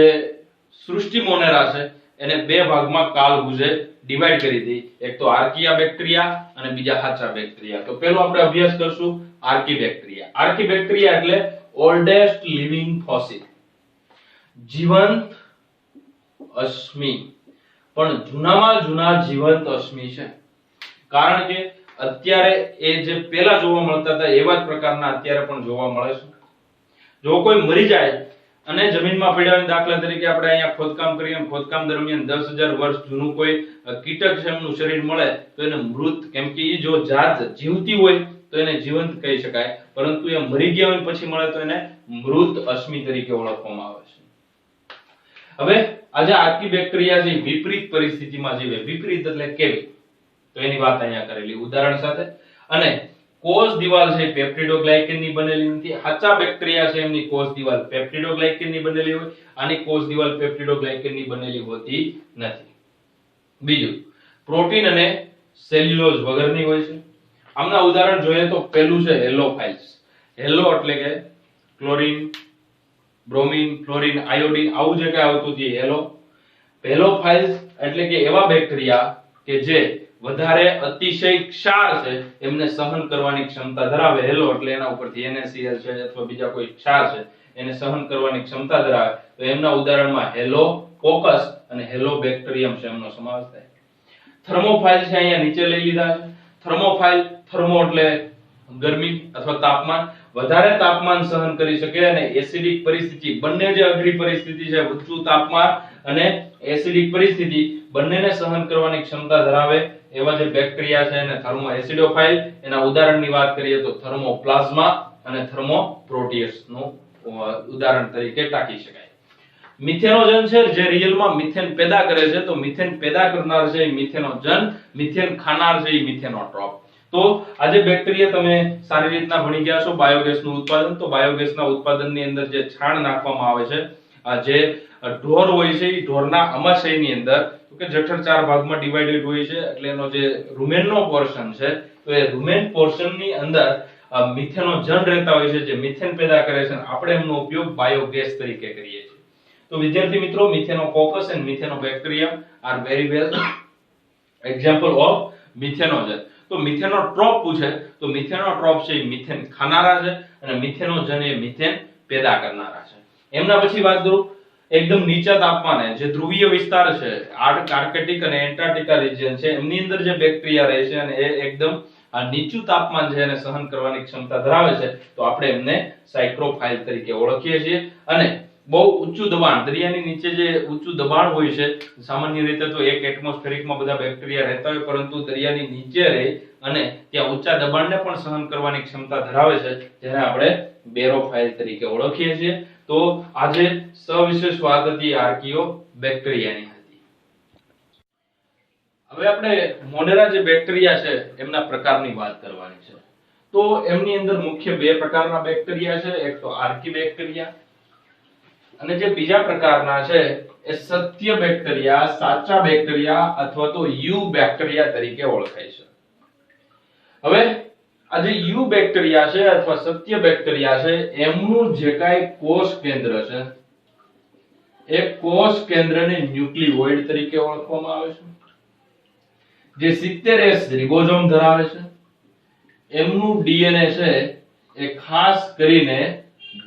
સૃષ્ટિ મોનેરા છે એને બે ભાગમાં કાળભુજે ડિવાઈડ કરી દી, એક તો આર્કિયા બેક્ટેરિયા અને બીજા હાચા બેક્ટેરિયા. તો પહેલો આપણે અભ્યાસ કરશું આર્કીબેક્ટેરિયા. આર્કીબેક્ટેરિયા એટલે ઓલ્ડેસ્ટ લિવિંગ ફોસિલ, જીવંત અશ્મિ, પણ જૂનામાં જૂના જીવંત અશ્મિ છે. કારણ કે અત્યારે એ જે પહેલા જોવા મળતા હતા એવા જ પ્રકારના અત્યારે પણ જોવા મળે છે. જો કોઈ મરી જાય અને જમીનમાં પડ્યા હોય, દાખલા તરીકે આપણે અહીંયા ખોદકામ કરીએ, ખોદકામ દરમિયાન 10,000 વર્ષ જૂનું કોઈ કીટક છે એમનું શરીર મળે તો એને મૃત, કેમ કે એ જો જાત જીવતી હોય તો એને જીવંત કહી શકાય, પરંતુ એ મરી ગયા હોય પછી મળે તો એને મૃત અશ્મિ તરીકે ઓળખવામાં આવે છે. હવે આજે આર્કીબેક્ટેરિયા જે વિપરીત પરિસ્થિતિમાં જીવે, વિપરીત એટલે કેવી, તો એની વાત અહીંયા કરેલી ઉદાહરણ સાથે. અને કોષ દિવાલ છે પેપ્ટિડોગ્લાયકેન ની બનેલી નથી. હાચા બેક્ટેરિયા છે એમની કોષ દિવાલ પેપ્ટિડોગ્લાયકેન ની બનેલી હોય, આની કોષ દિવાલ પેપ્ટિડોગ્લાયકેન ની બનેલી હોતી નથી. બીજું, પ્રોટીન અને સેલ્યુલોઝ વગરની હોય છે. આમના ઉદાહરણ જોઈએ તો પહેલું છે હેલોફાઇલ્સ. હેલો એટલે કે ક્લોરીન, બ્રોમિન, ફ્લોરિન, આયોડિન, આવું જે કઈ આવતું છે હેલો. હેલોફાઇલ્સ એટલે કે એવા બેક્ટેરિયા કે જે વધારે અતિશય ક્ષાર છે એમને સહન કરવાની ક્ષમતા ધરાવે. હેલો એટલે એના ઉપરથી NaCl છે અથવા બીજા કોઈ ક્ષાર છે એને સહન કરવાની ક્ષમતા ધરાવે. તો એમના ઉદાહરણમાં હેલોકોકસ અને હેલોબેક્ટેરિયમ છે એમનો સમાવેશ થાય. થર્મોફાઇલ છે અહીંયા નીચે લઈ લીધા છે. થર્મોફાઇલ, થર્મો એટલે ગરમી અથવા તાપમાન, વધારે તાપમાન સહન કરી શકે અને એસિડિક પરિસ્થિતિ, બંને જે અઘરી પરિસ્થિતિ છે, ઊંચું તાપમાન અને એસિડિક પરિસ્થિતિ બંનેને સહન કરવાની ક્ષમતા ધરાવે એવા જે બેક્ટેરિયા છે એને થર્મો એસિડોફાઇલ. એના ઉદાહરણની વાત કરીએ તો થર્મોપ્લાઝમા અને થર્મોપ્રોટિયસ નું ઉદાહરણ તરીકે ટાંકી શકાય. મિથેનોજન છે જે રિયલમાં મિથેન પેદા કરે છે, તો મિથેન પેદા કરનાર છે એ મિથેનોજન, મિથેન ખાનાર છે એ મિથેનોટ્રોપ. તો આજે બેક્ટેરિયા તમે સારી રીતના ભણી ગયા છો. બાયોગેસનું ઉત્પાદન, તો બાયોગેસના ઉત્પાદનની અંદર જે છાણ નાખવામાં આવે છે, આ જે ઢોર હોય છે એ ઢોરના અમાશયની અંદર, કે જઠર 4 ભાગમાં ડિવાઇડેડ હોય છે, એટલે એનો જે રૂમેનનો પોર્શન છે તો એ રૂમેન પોર્શનની અંદર મિથેનોજન રહેતા હોય છે જે મિથેન પેદા કરે છે, અને આપણે એમનો ઉપયોગ બાયોગેસ તરીકે કરીએ છીએ. તો વિદ્યાર્થી મિત્રો, Methanococcus and Methanobacterium are very well example of methanogen. તો મિથેનોટ્રોપ પૂછે તો મિથેનોટ્રોપ છે એ મિથેન ખાનારા છે અને મિથેનોજન એ મિથેન પેદા કરનારા છે. એમના પછી વાત કરું, એકદમ નીચા તાપમાને જે ધ્રુવીય વિસ્તાર છે, આર્કટિક અને એન્ટાર્કટિકા રિજિયન છે, એમની અંદર જે બેક્ટેરિયા રહે છે અને એ એકદમ આ નીચું તાપમાન છે એને સહન કરવાની ક્ષમતા ધરાવે છે, તો આપણે એમને સાયક્રોફાઇલ તરીકે ઓળખીએ છીએ. અને બહુ ઊંચું દબાણ, દરિયાની નીચે જે ઊંચું દબાણ હોય છે, સામાન્ય રીતે તો એક એટમોસ્ફેરિકમાં બધા બેક્ટેરિયા રહેતા હોય, પરંતુ દરિયાની નીચે રહી અને ત્યાં ઊંચા દબાણને પણ સહન કરવાની ક્ષમતા ધરાવે છે, જેને આપણે બેરોફાઇલ તરીકે ઓળખીએ છીએ. તો આજે સવિશેષ વાત હતી આર્કિયો બેક્ટેરિયાની હતી. હવે આપણે મોનેરા જે બેક્ટેરિયા છે એમના પ્રકારની વાત કરવાની છે. તો એમની અંદર મુખ્ય બે પ્રકારના બેક્ટેરિયા છે, એક તો આર્કીબેક્ટેરિયા અને જે બીજા પ્રકારના છે એ સત્ય બેક્ટેરિયા, સાચા બેક્ટેરિયા અથવા તો યુ બેક્ટેરિયા તરીકે ઓળખાય છે. હવે આ જે યુ બેક્ટેરિયા છે અથવા સત્ય બેક્ટેરિયા છે એમનું જે કાંઈ કોષ કેન્દ્ર છે એ કોષ કેન્દ્રને ન્યુક્લિયોઇડ તરીકે ઓળખવામાં આવે છે. જે 70S રિબોઝોમ ધરાવે છે એમનું ડીએનએ છે એ ખાસ કરીને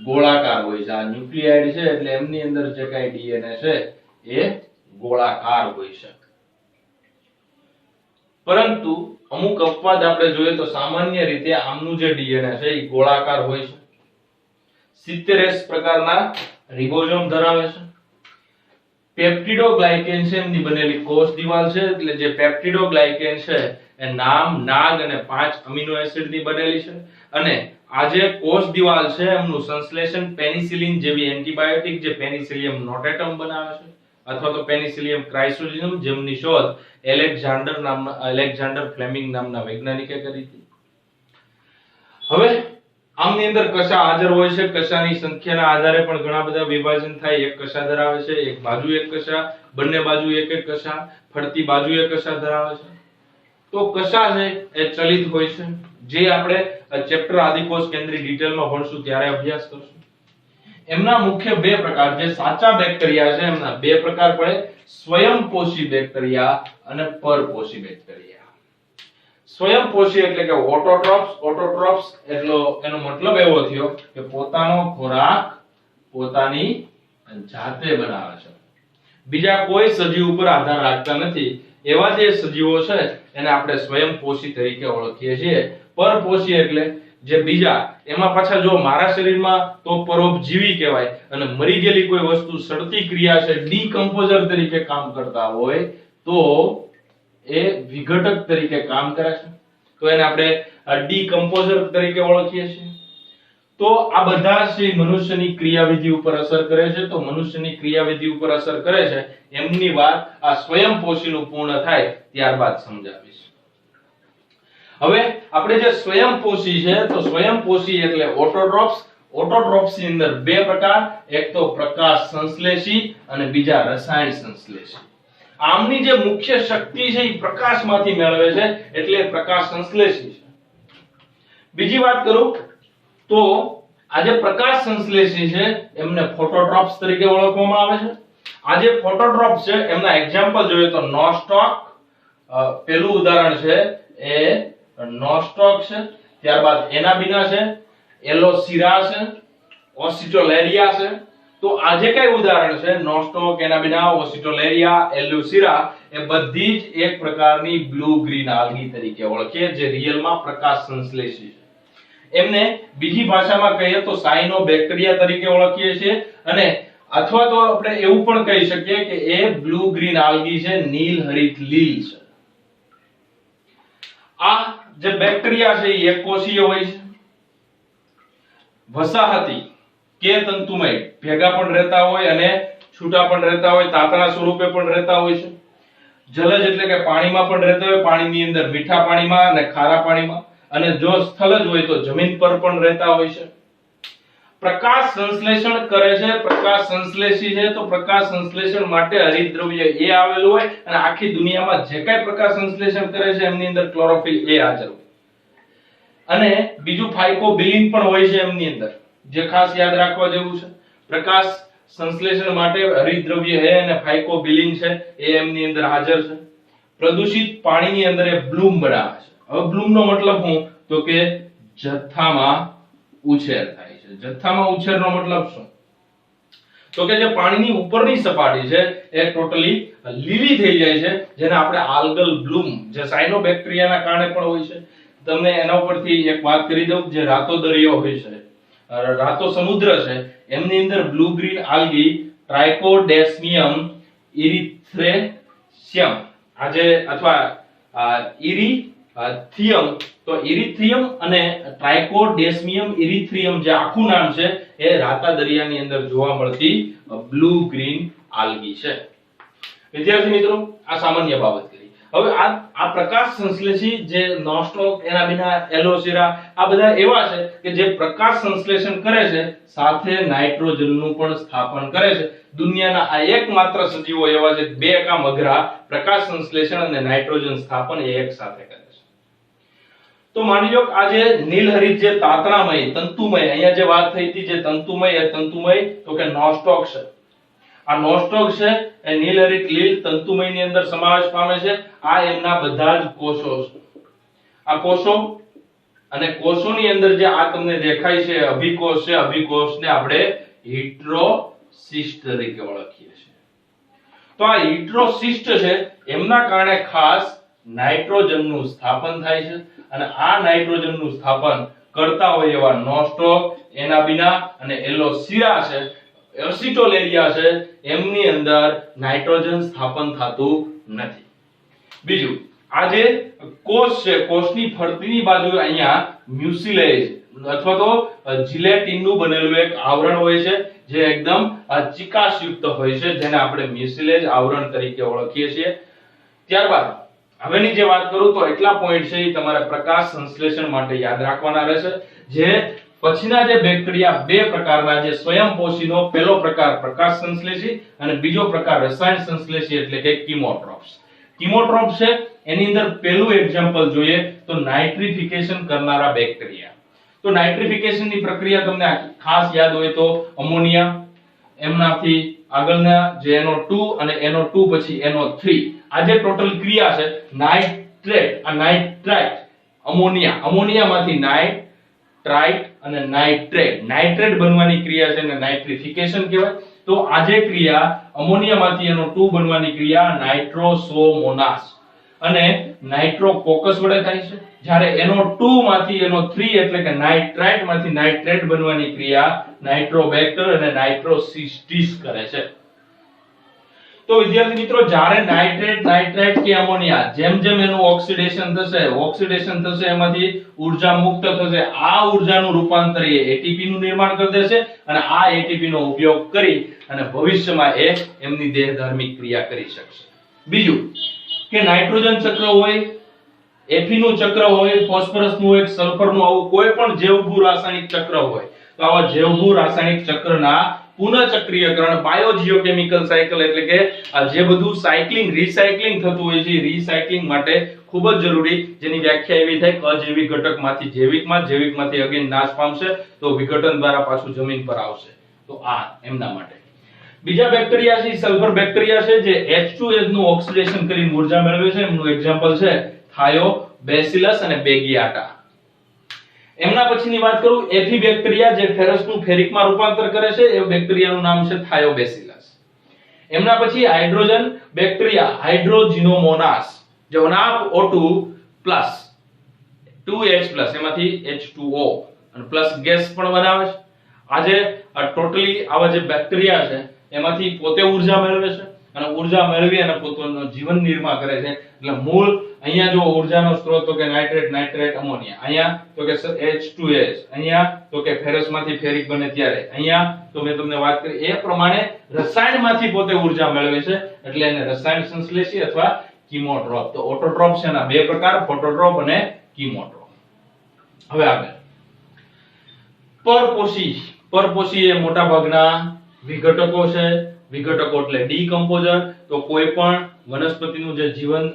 ગોળાકાર હોય છે. આ ન્યુક્લિયાઇડ છે એટલે એમની અંદર જે કાંઈ ડીએનએ છે એ ગોળાકાર હોય છે. પરંતુ અમુક અપવાદ આપણે જોઈએ તો સામાન્ય રીતે આમનું જે ડીએનએ છે એ ગોળાકાર હોય છે. 70S પ્રકારના રિબોઝોમ ધરાવે છે. પેપ્ટિડોગ્લાયકેન છે એમની બનેલી કોષ દિવાલ છે, એટલે જે પેપ્ટિડોગ્લાયકેન છે એ નામ, નાગ અને 5 અમીનો એસિડ ની બનેલી છે. અને આ જે કોષ દિવાલ છે એમનું સંશ્લેષણ પેનિસિલિન જેવી એન્ટીબાયોટિક જે પેનિસિલિયમ નોટેટમ બનાવે છે અથવા તો પેનિસિલિયમ ક્રાઇસોજિનમ જેમની શોધ એલેક્ઝાન્ડર ફ્લેમિંગ નામના વૈજ્ઞાનિકે કરી હતી. હવે આમની અંદર કશા હાજર હોય છે, કશાની સંખ્યાના આધારે પણ ઘણા બધા વિભાજન થાય. એક કશા ધરાવે છે, એક બાજુ એક કશા, બંને બાજુ એક એક કશા, ફરતી બાજુ એક કશા ધરાવે છે. તો કશા છે એ ચલિત હોય છે, જે આપણે ચેપ્ટર આદિકોષ કેન્દ્રી ડિટેલમાં ભણશું ત્યારે અભ્યાસ કરશું. એમના મુખ્ય બે પ્રકાર, જે સાચા બેક્ટેરિયા છે એમના બે પ્રકાર પડે: સ્વયંપોષી બેક્ટેરિયા અને પરપોષી બેક્ટેરિયા. સ્વયંપોષી એટલે કે ઓટોટ્રોપ્સ. ઓટોટ્રોપ્સ એટલે એનો મતલબ એવો થયો કે પોતાનો ખોરાક પોતાની જાતે બનાવે છે, બીજા કોઈ સજીવ ઉપર આધાર રાખતા નથી. એવા જે સજીવો છે એને આપણે સ્વયંપોષી તરીકે ઓળખીએ છીએ. પરપોષી એટલે જે બીજા, એમાં પાછા જો મારા શરીરમાં તો પરોપજીવી કહેવાય, અને મરી ગયેલી કોઈ વસ્તુ સડતી ક્રિયા છે ડીકમ્પોઝર તરીકે કામ કરતા હોય તો એ વિઘટક તરીકે કામ કરે છે, તો એને આપણે ડીકમ્પોઝર તરીકે ઓળખીએ છીએ. તો આ બધા છે મનુષ્યની ક્રિયાવિધિ ઉપર અસર કરે છે. તો મનુષ્યની ક્રિયાવિધિ ઉપર અસર કરે છે એમની વાત આ સ્વયંપોષીનું પૂર્ણ થાય ત્યારબાદ સમજાવીશ. હવે આપણે જે સ્વયંપોષી છે, તો સ્વયંપોષી એટલે ઓટોટ્રોપ્સ. ઓટોટ્રોપ્સની અંદર બે પ્રકાર, એક તો પ્રકાશ સંશ્લેષી અને બીજા રસાયણ સંશ્લેષી. આમની જે મુખ્ય શક્તિ છે એ પ્રકાશમાંથી મેળવે છે, એટલે પ્રકાશ સંશ્લેષી છે. બીજી વાત કરું તો આ જે પ્રકાશ સંશ્લેષી છે એમને ફોટોટ્રોપ્સ તરીકે ઓળખવામાં આવે છે. આ જે ફોટોટ્રોપ્સ છે એમના એક્ઝામ્પલ જોઈએ તો નોસ્ટોક, પેલું ઉદાહરણ છે એ નોસ્ટોક છે, ત્યારબાદ એનાબિના છે, એલોસીરા છે, ઓસિટોલેરિયા છે. તો આ જે કઈ ઉદાહરણ છે નોસ્ટોક, એનાબિના, ઓસિટોલેરિયા, એલોસીરા, એ બધી જ એક પ્રકારની બ્લુ ગ્રીન આલ્ગી તરીકે ઓળખીએ જે રિયલમાં પ્રકાશ સંશ્લેષી છે. એમને બીજી ભાષામાં કહીએ તો સાયનોબેક્ટેરિયા તરીકે ઓળખીએ છીએ, અને અથવા તો આપણે એવું પણ કહી શકીએ કે એ બ્લુ ગ્રીન આલ્ગી છે, નીલ હરિત લીલ છે. આ જે બેક્ટેરિયા છે એ એકકોષીય હોય છે, વસાહતી કે તંતુમય ભેગા પણ રહેતા હોય અને છૂટા પણ રહેતા હોય, તાતણા સ્વરૂપે પણ રહેતા હોય છે. જલજ એટલે કે પાણીમાં પણ રહેતા હોય, પાણીની અંદર મીઠા પાણીમાં અને ખારા પાણીમાં, અને જો સ્થલજ હોય તો જમીન પર પણ રહેતા હોય છે. પ્રકાશ સંશ્લેષણ કરે છે, પ્રકાશ સંશ્લેષી છે, તો પ્રકાશ સંશ્લેષણ માટે હરિતદ્રવ્ય એ આવેલું હોય, અને આખી દુનિયામાં જે કાંઈ પ્રકાશ સંશ્લેષણ કરે છે એમની અંદર ક્લોરોફિલ એ હાજર હોય. અને બીજું ફાઇકોબિલિન પણ હોય છે એમની અંદર, જે ખાસ યાદ રાખવા જેવું છે. પ્રકાશ સંશ્લેષણ માટે હરિતદ્રવ્ય એ અને ફાઇકોબિલિન છે એ એમની અંદર હાજર છે. પ્રદૂષિત પાણીની અંદર એ બ્લૂમ બનાવે છે. હવે બ્લૂમ નો મતલબ શું? તો કે જથ્થામાં ઉછેર થાય છે. જથ્થામાં ઉછેરનો મતલબ શું? તો કે જે પાણીની ઉપરની સપાટી છે એ ટોટલી લીલી થઈ જાય છે, જેને આપણે આલ્ગલ બ્લૂમ, જે સાયનોબેક્ટેરિયાના કારણે પણ હોય છે. તમને એના ઉપરથી એક વાત કરી દઉં, જે રાતો દરિયો હોય છે, રાતો સમુદ્ર છે, એમની અંદર બ્લુ ગ્રીન આલ્ગી ટ્રાઇકોડેસ્મિયમ ઇરિથ્રેસિયમ આજે અથવા ઇરિથિયમ, તો ઇરિથ્રિયમ અને ટ્રાઇકોડેસ્મિયમ ઇરિથ્રિયમ જે આખું નામ છે એ રાતા દરિયાની અંદર જોવા મળતી બ્લુ ગ્રીન આલ્ગી છે. વિદ્યાર્થી મિત્રો, આ સામાન્ય બાબત કરી. હવે આ પ્રકાશ સંશ્લેષી જે નોસ્ટોક, એનાબિના, એલોસીરા, આ બધા એવા છે કે જે પ્રકાશ સંશ્લેષણ કરે છે સાથે નાઇટ્રોજનનું પણ સ્થાપન કરે છે. દુનિયાના આ એકમાત્ર સજીવો એવા છે, બે કામ અઘરા, પ્રકાશ સંશ્લેષણ અને નાઇટ્રોજન સ્થાપન એ એક સાથે કરે છે. તો માની લો કે આ જે નીલહરિત જે તાતણામય તંતુમય, અહીંયા જે વાત થઈ હતી જે તંતુમય, એ તંતુમય તો કે નોસ્ટોક છે. આ નોસ્ટોક છે એ નીલહરિત લીલ તંતુમયની અંદર સમાવેશ પામે છે. આ એમના બધા જ કોષો છે. આ કોષો અને કોષોની અંદર જે આ તમને દેખાય છે અભિકોષ છે, અભિકોષને આપણે હિટ્રોસિસ્ટ તરીકે ઓળખીએ છીએ. તો આ હિટ્રોસિસ્ટ છે એમના કારણે ખાસ નાઇટ્રોજનનું સ્થાપન થાય છે અને આ નાઇટ્રોજનનું સ્થાપન કરતા હોય એવા નોસ્ટોક, એનાબિના અને એલોસીરા છે, એસિટોલેરિયા છે, એમની અંદર નાઇટ્રોજન સ્થાપન થતું નથી. બીજું, આ જે કોષ છે કોષની ફરતીની બાજુ અહીંયા મ્યુસિલેજ અથવા તો જિલેટિનનું બનેલું એક આવરણ હોય છે જે એકદમ ચિકાસયુક્ત હોય છે, જેને આપણે મ્યુસિલેજ આવરણ તરીકે ઓળખીએ છીએ. ત્યારબાદ હવેની જે વાત કરું તો એટલા પોઈન્ટ છે એ તમારે પ્રકાશ સંશ્લેષણ માટે યાદ રાખવાના રહેશે. જે પછીના જે બેક્ટેરિયા બે પ્રકારના, જે સ્વયંપોષીનો પહેલો પ્રકાર પ્રકાશ સંશ્લેષી અને બીજો પ્રકાર રસાયણ સંશ્લેષી એટલે કે કીમોટ્રોપ્સ. કીમોટ્રોપ છે એની અંદર પહેલું એક્ઝામ્પલ જોઈએ તો નાઇટ્રિફિકેશન કરનારા બેક્ટેરિયા. તો નાઇટ્રિફિકેશન ની પ્રક્રિયા તમને ખાસ યાદ હોય તો અમોનિયા, એમનાથી આગળના જે NO2 અને NO2 પછી NO3, આ જે ટોટલ ક્રિયા છે નાઇટ્રેટ, આ નાઇટ્રાઇટ, અમોનિયામાંથી નાઇટ્રાઇટ અને નાઇટ્રેટ બનવાની ક્રિયા છે ને નાઇટ્રિફિકેશન કહેવાય. તો આ જે ક્રિયા અમોનિયામાંથી NO2 બનવાની ક્રિયા નાઇટ્રોસોમોનાસ અને નાઇટ્રોકોકસ વડે થાય છે, જ્યારે NO2 માંથી NO3 એટલે કે નાઇટ્રાઇટ માંથી નાઇટ્રેટ બનવાની ક્રિયા નાઇટ્રોબેક્ટર અને નાઇટ્રોસિસ્ટિસ કરે છે. તો વિદ્યાર્થી મિત્રો, જ્યારે નાઇટ્રેટ કે અમોનિયા જેમ જેમ એનું ઓક્સિડેશન થશે એમાંથી ઊર્જા મુક્ત થશે. આ ઊર્જાનું રૂપાંતર એ એટીપી નું નિર્માણ કરી દેશે અને આ એટીપી નો ઉપયોગ કરી અને ભવિષ્યમાં એ એમની દેહધાર્મિક ક્રિયા કરી શકશે. બીજું કે નાઇટ્રોજન ચક્ર હોય, એફી નું ચક્ર હોય, ફોસ્ફરસ નું હોય, સલ્ફર નું, આવું કોઈ પણ જૈવભૂ રાસાયણિક ચક્ર હોય તો આવા જૈવભૂ રાસાયણિક ચક્રના પુનઃચક્રીયકરણ, બાયોજિયોકેમિકલ સાયકલ એટલે કે આ જે બધું રિસાયકલિંગ થતું હોય છે, રિસાયકલિંગ માટે ખૂબ જ જરૂરી, જેની વ્યાખ્યા એવી થાય કે અજૈવિક ઘટકમાંથી જૈવિકમાં, જૈવિકમાંથી અગેન નાશ પામશે તો વિઘટન દ્વારા પાછું જમીન પર આવશે. તો આ એમના માટે. બીજા બેક્ટેરિયા છે સલ્ફર બેક્ટેરિયા છે જે H2S નું ઓક્સિડેશન કરીને ઊર્જા મેળવે છે. એમનું એક્ઝામ્પલ છે થાયોબેસિલસ અને બેગિયાટા. એમના પછીની વાત કરું એફી બેક્ટેરિયા જે ફેરસનું ફેરિકમાં રૂપાંતર કરે છે, એ બેક્ટેરિયાનું નામ છે થાયોબેસિલસ. એમના પછી હાઇડ્રોજન બેક્ટેરિયા હાઇડ્રોજિનોમોનાસ, જે O2+ 2H+ એમાંથી H2O અને પ્લસ ગેસ પણ બનાવે છે. આજે આ ટોટલી આવા જે બેક્ટેરિયા છે એમાંથી પોતે ઊર્જા મેળવે છે અને ઊર્જા મેળવી અને પોતાનું જીવન નિર્માહ કરે છે. એટલે મૂળ અહીંયા જો ઊર્જાનો સ્ત્રોત તો કે નાઇટ્રેટ, અમોનિયા, અહીંયા તો કે H2S, અહીંયા તો કે ફેરસમાંથી ફેરિક બને ત્યારે, અહીંયા તો મેં તમને વાત કરી એ પ્રમાણે રસાયણમાંથી પોતે ઊર્જા મેળવે છે એટલે એને રસાયણ સંશ્લેષી અથવા કીમોટ્રોપ. તો ઓટોટ્રોપ છે એના બે પ્રકાર, ફોટોટ્રોપ અને કીમોટ્રોપ. હવે આગળ પરપોષી એ મોટા ભાગના વિઘટકો છે. વિઘટકો એટલે ડીકમ્પોઝર. તો કોઈ પણ વનસ્પતિનું જે જીવન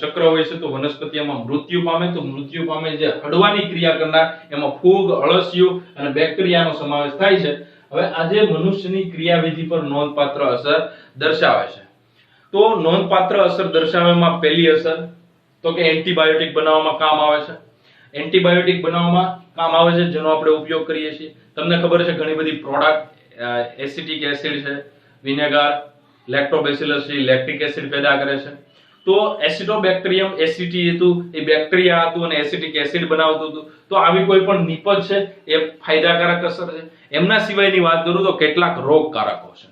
ચક્ર હોય છે તો વનસ્પતિ એમાં મૃત્યુ પામે, તો મૃત્યુ પામે જે હડવાની ક્રિયા કરનાર એમાં ફૂગ, અળસિયું અને બેક્ટેરિયાનો સમાવેશ થાય છે. હવે આજે મનુષ્યની ક્રિયાવિધિ પર નોંધપાત્ર અસર દર્શાવે છે. તો નોંધપાત્ર અસર દર્શાવવામાં પહેલી અસર તો કે એન્ટીબાયોટિક બનાવવામાં કામ આવે છે. એન્ટીબાયોટિક બનાવવામાં કામ આવે છે જેનો આપણે ઉપયોગ કરીએ છીએ. તમને ખબર છે ઘણી બધી પ્રોડક્ટ એસિટિક એસિડ છે, વિનેગર, લેક્ટોબેસિલસ છે, લેક્ટિક એસિડ પેદા કરે છે. તો એસિડોબેક્ટેરિયમ એસિટી હતું, એ બેક્ટેરિયા હતું અને એસિટિક એસિડ બનાવતું હતું. તો આવી કોઈ પણ નિપજ છે એ ફાયદાકારક અસર છે. એમના સિવાયની વાત કરું તો કેટલાક રોગકારકો છે.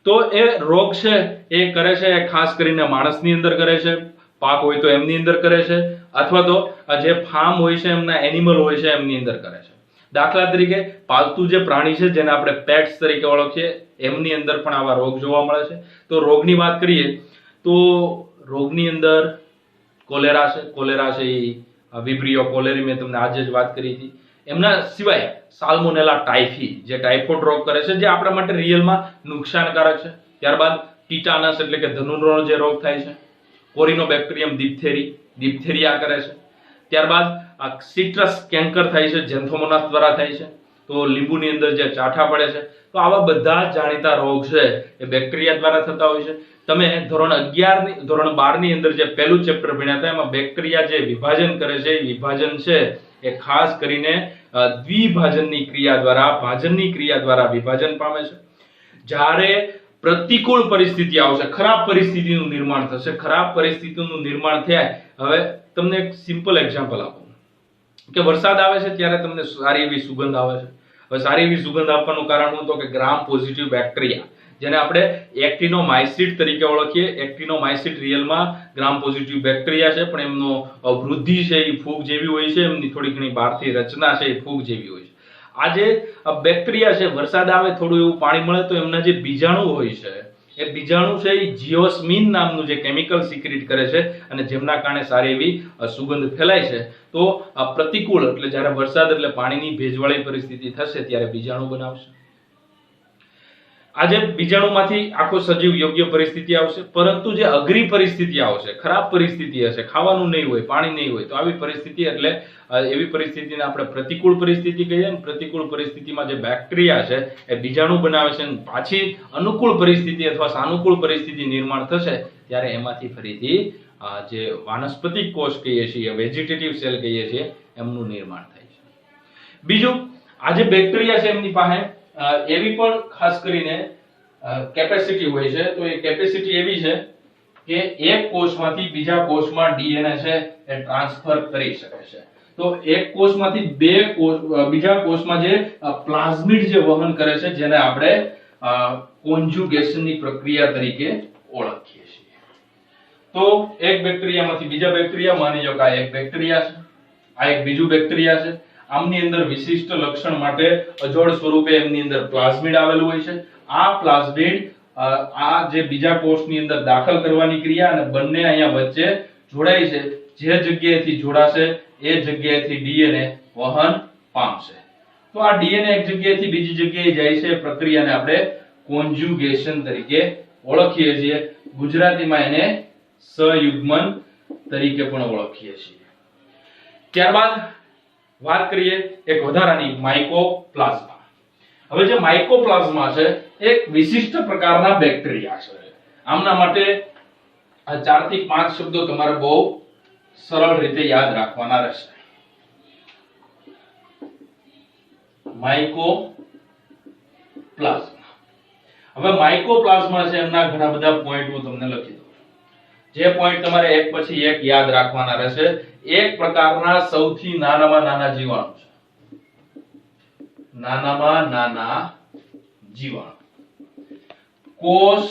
તો એ રોગ છે એ કરે છે એ ખાસ કરીને માણસની અંદર કરે છે, પાક હોય તો એમની અંદર કરે છે, અથવા તો જે ફાર્મ હોય છે એમના એનિમલ હોય છે એમની અંદર કરે છે. દાખલા તરીકે પાલતુ જે પ્રાણી છે જેને આપણે પેટ્સ તરીકે ઓળખીએ એમની અંદર પણ આવા રોગ જોવા મળે છે. તો રોગની વાત કરીએ તો રોગની અંદર કોલેરા છે એ વિબ્રિયો કોલેરી મેં તમને આજે જ વાત કરી હતી. એમના સિવાય સાલ્મોનેલા ટાઇફી જે ટાઇફોઇડ રોગ કરે છે જે આપણા માટે રિયલમાં નુકસાનકારક છે. ત્યારબાદ ટીટાનસ એટલે કે ધનુર્નો જે રોગ થાય છે. કોરિનોબેક્ટેરિયમ ડિપ્થેરિયા કરે છે. ત્યારબાદ સિટ્રસ કેન્કર થાય છે, ઝેન્થોમોનાસ દ્વારા થાય છે. તો લીંબુની અંદર જે ચાઠા પડે છે, તો આવા બધા જ જાણીતા રોગ છે એ બેક્ટેરિયા દ્વારા થતા હોય છે. તમે ધોરણ 11 ની ધોરણ 12 ની અંદર જે પહેલું ચેપ્ટર ભણ્યા હતા એમાં બેક્ટેરિયા જે વિભાજન કરે છે, એ વિભાજન છે એ ખાસ કરીને દ્વિભાજનની ક્રિયા દ્વારા, ભાજનની ક્રિયા દ્વારા વિભાજન પામે છે. જ્યારે પ્રતિકૂળ પરિસ્થિતિ આવશે, ખરાબ પરિસ્થિતિનું નિર્માણ થશે, ખરાબ પરિસ્થિતિનું નિર્માણ થાય, હવે તમને એક સિમ્પલ એક્ઝામ્પલ આપું કે વરસાદ આવે છે ત્યારે તમને સારી એવી સુગંધ આવે છે. હવે સારી એવી સુગંધ આપવાનું કારણ શું? તો કે ગ્રામ પોઝિટિવ બેક્ટેરિયા, જેને આપણે એક્ટિનોમાઇસિટ તરીકે ઓળખીએ. એક્ટિનોમાઇસિટ રિયલમાં ગ્રામ પોઝિટિવ બેક્ટેરિયા છે, પણ એમનો વૃદ્ધિ છે એ ફૂગ જેવી હોય છે, એમની થોડી ઘણી બહારથી રચના છે એ ફૂગ જેવી હોય છે. આ જે બેક્ટેરિયા છે, વરસાદ આવે, થોડું એવું પાણી મળે તો એમના જે બીજાણુ હોય છે, એ બીજાણુ છે એ જીઓસ્મિન નામનું જે કેમિકલ સિક્રેટ કરે છે, અને જેમના કારણે સારી એવી સુગંધ ફેલાય છે. તો આ પ્રતિકૂળ એટલે જ્યારે વરસાદ એટલે પાણીની ભેજવાળી પરિસ્થિતિ થશે ત્યારે બીજાણુ બનાવશે. આજે બીજાણુમાંથી આખો સજીવ યોગ્ય પરિસ્થિતિ આવશે, પરંતુ જે અઘરી પરિસ્થિતિ આવશે, ખરાબ પરિસ્થિતિ હશે, ખાવાનું નહીં હોય, પાણી નહીં હોય, તો આવી પરિસ્થિતિ એટલે એવી પરિસ્થિતિને આપણે પ્રતિકૂળ પરિસ્થિતિ કહીએ. ને પ્રતિકૂળ પરિસ્થિતિમાં જે બેક્ટેરિયા છે એ બીજાણુ બનાવે છે, અને પાછી અનુકૂળ પરિસ્થિતિ અથવા સાનુકૂળ પરિસ્થિતિ નિર્માણ થશે ત્યારે એમાંથી ફરીથી જે વાનસ્પતિક કોષ કહીએ છીએ, વેજીટેટિવ સેલ કહીએ છીએ, એમનું નિર્માણ થાય છે. બીજું, આ જે બેક્ટેરિયા છે એમની પાસે એવી પણ ખાસ કરીને કેપેસિટી હોય છે. તો એ કેપેસિટી એવી છે કે એક કોષમાંથી બીજા કોષમાં ડીએનએ છે એ ટ્રાન્સફર કરી શકે છે. તો એક કોષમાંથી બીજા કોષમાં જે પ્લાઝમિડ જે વહન કરે છે, જેને આપણે કોન્જુગેશનની પ્રક્રિયા તરીકે ઓળખીએ છીએ. તો એક બેક્ટેરિયામાંથી બીજા બેક્ટેરિયા, માની લો કે આ એક બેક્ટેરિયા છે, આ એક બીજું બેક્ટેરિયા છે. આમની અંદર વિશિષ્ટ લક્ષણ માટે અજોડ સ્વરૂપે એમની અંદર પ્લાઝમિડ આવેલું હોય છે. આ પ્લાઝમિડ આ જે બીજા કોષની અંદર દાખલ કરવાની ક્રિયા, અને બંને અહીંયા વચ્ચે જોડાય છે. જે જગ્યાએથી જોડાશે એ જગ્યાએથી ડીએનએ વહન પામશે. તો આ ડીએનએ એક જગ્યાએથી બીજી જગ્યાએ જાય છે, પ્રક્રિયાને આપણે કોન્જુગેશન તરીકે ઓળખીએ છીએ. ગુજરાતીમાં એને સહયુગ્મન તરીકે પણ ઓળખીએ છીએ. ત્યારબાદ વાત કરીએ એક વધારાની, માઇકોપ્લાઝ્મા. હવે જે માઇકોપ્લાઝ્મા છે એક વિશિષ્ટ પ્રકારના બેક્ટેરિયા છે. આમના માટે આ 4 થી 5 શબ્દો તમારે બહુ સરળ રીતે યાદ રાખવાના રહેશે. માઇકોપ્લાઝ્મા. હવે માઇકોપ્લાઝ્મા છે એમના ઘણા બધા પોઈન્ટ હું તમને લખી દઉં. જે પોઈન્ટ તમારે એક પછી એક યાદ રાખવાના રહેશે. એક પ્રકારના સૌથી નાનામાં નાના જીવાણુ છે. નાનામાં નાના જીવાણુ. કોષ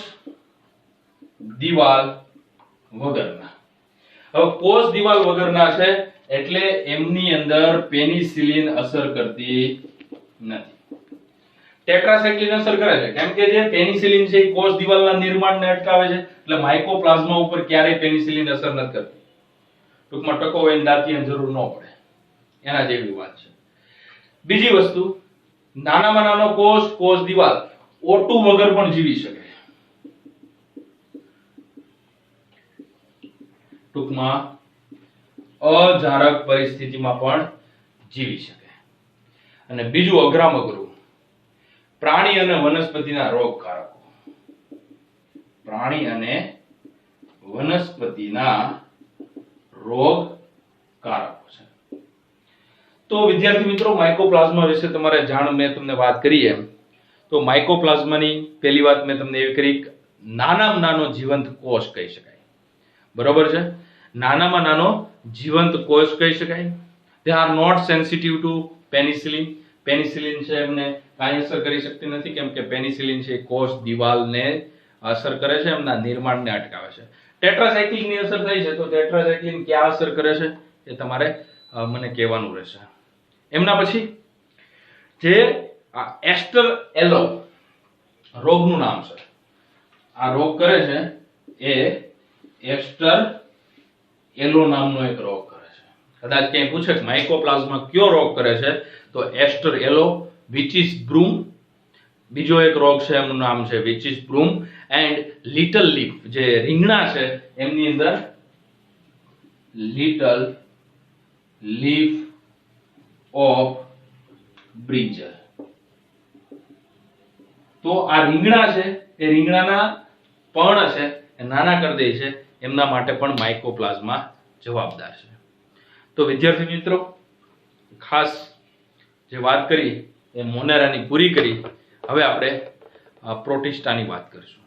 દિવાલ વગરના. હવે કોષ દિવાલ વગરના છે એટલે એમની અંદર પેનિસિલિન અસર કરતી નથી. ટેટ્રાસાયક્લિન અસર કરે છે, કેમ કે જે પેનિસિલિન છે એ કોષ દિવાલના નિર્માણને અટકાવે છે, એટલે માઇકોપ્લાઝ્મા ઉપર ક્યારેય પેનિસિલિન અસર નથી કરતી. ટૂંકમાં ટકો હોય ને દાંતિયાની જરૂર ન પડે, એના જેવી વાત છે. બીજી વસ્તુ, નાનામાં નાનો કોષ દિવાલ O2 વગર પણ જીવી શકે. ટૂંકમાં અજારક પરિસ્થિતિમાં પણ જીવી શકે. અને બીજું અઘરામાં અઘરું, પ્રાણી અને વનસ્પતિના રોગકારકો. પ્રાણી અને વનસ્પતિના રોગકારકો છે. તો વિદ્યાર્થી મિત્રો, માઇકોપ્લાઝ્મા વિશે તમારે મેં તમને વાત કરી એમ, તો માઇકોપ્લાઝ્માની પહેલી વાત મેં તમને એવી કરી, નાનામાં નાનો જીવંત કોષ કહી શકાય. બરોબર છે? નાનામાં નાનો જીવંત કોષ કહી શકાય. they are not sensitive to penicillin. Penicillin છે એમને કાંઈ અસર કરી શકતી નથી, કેમ કે પેનિસિલિન છે કોષ દિવાલને અસર કરે છે, એમના નિર્માણને અટકાવે છે. ટેટ્રાસાયક્લિનની અસર થઈ છે, તો ટેટ્રાસાયક્લિન ક્યાં અસર કરે છે એ તમારે મને કહેવાનું રહેશે. એમના પછી જે એસ્ટર એલો રોગનું નામ છે, આ રોગ કરે છે એ એસ્ટર એલો નામનો એક રોગ કરે છે. કદાચ ક્યાંય પૂછે કે માઇકોપ્લાઝ્મા કયો રોગ કરે છે, તો એસ્ટર એલો, વિચિસ બ્રૂમ. બીજો એક રોગ છે એનું નામ છે વિચિસ બ્રૂમ, એન્ડ લિટલ લીફ, જે રીંગણા છે એમની અંદર લિટલ લીફ ઓફ બ્રિંજલ. તો આ રીંગણા છે એ રીંગણાના પર્ણ છે એ નાના કરી દે છે, એમના માટે પણ માઇકોપ્લાઝ્મા જવાબદાર છે. તો વિદ્યાર્થી મિત્રો, ખાસ જે વાત કરી એ મોનેરાની પૂરી કરી. હવે આપણે પ્રોટિસ્ટાની વાત કરીશું.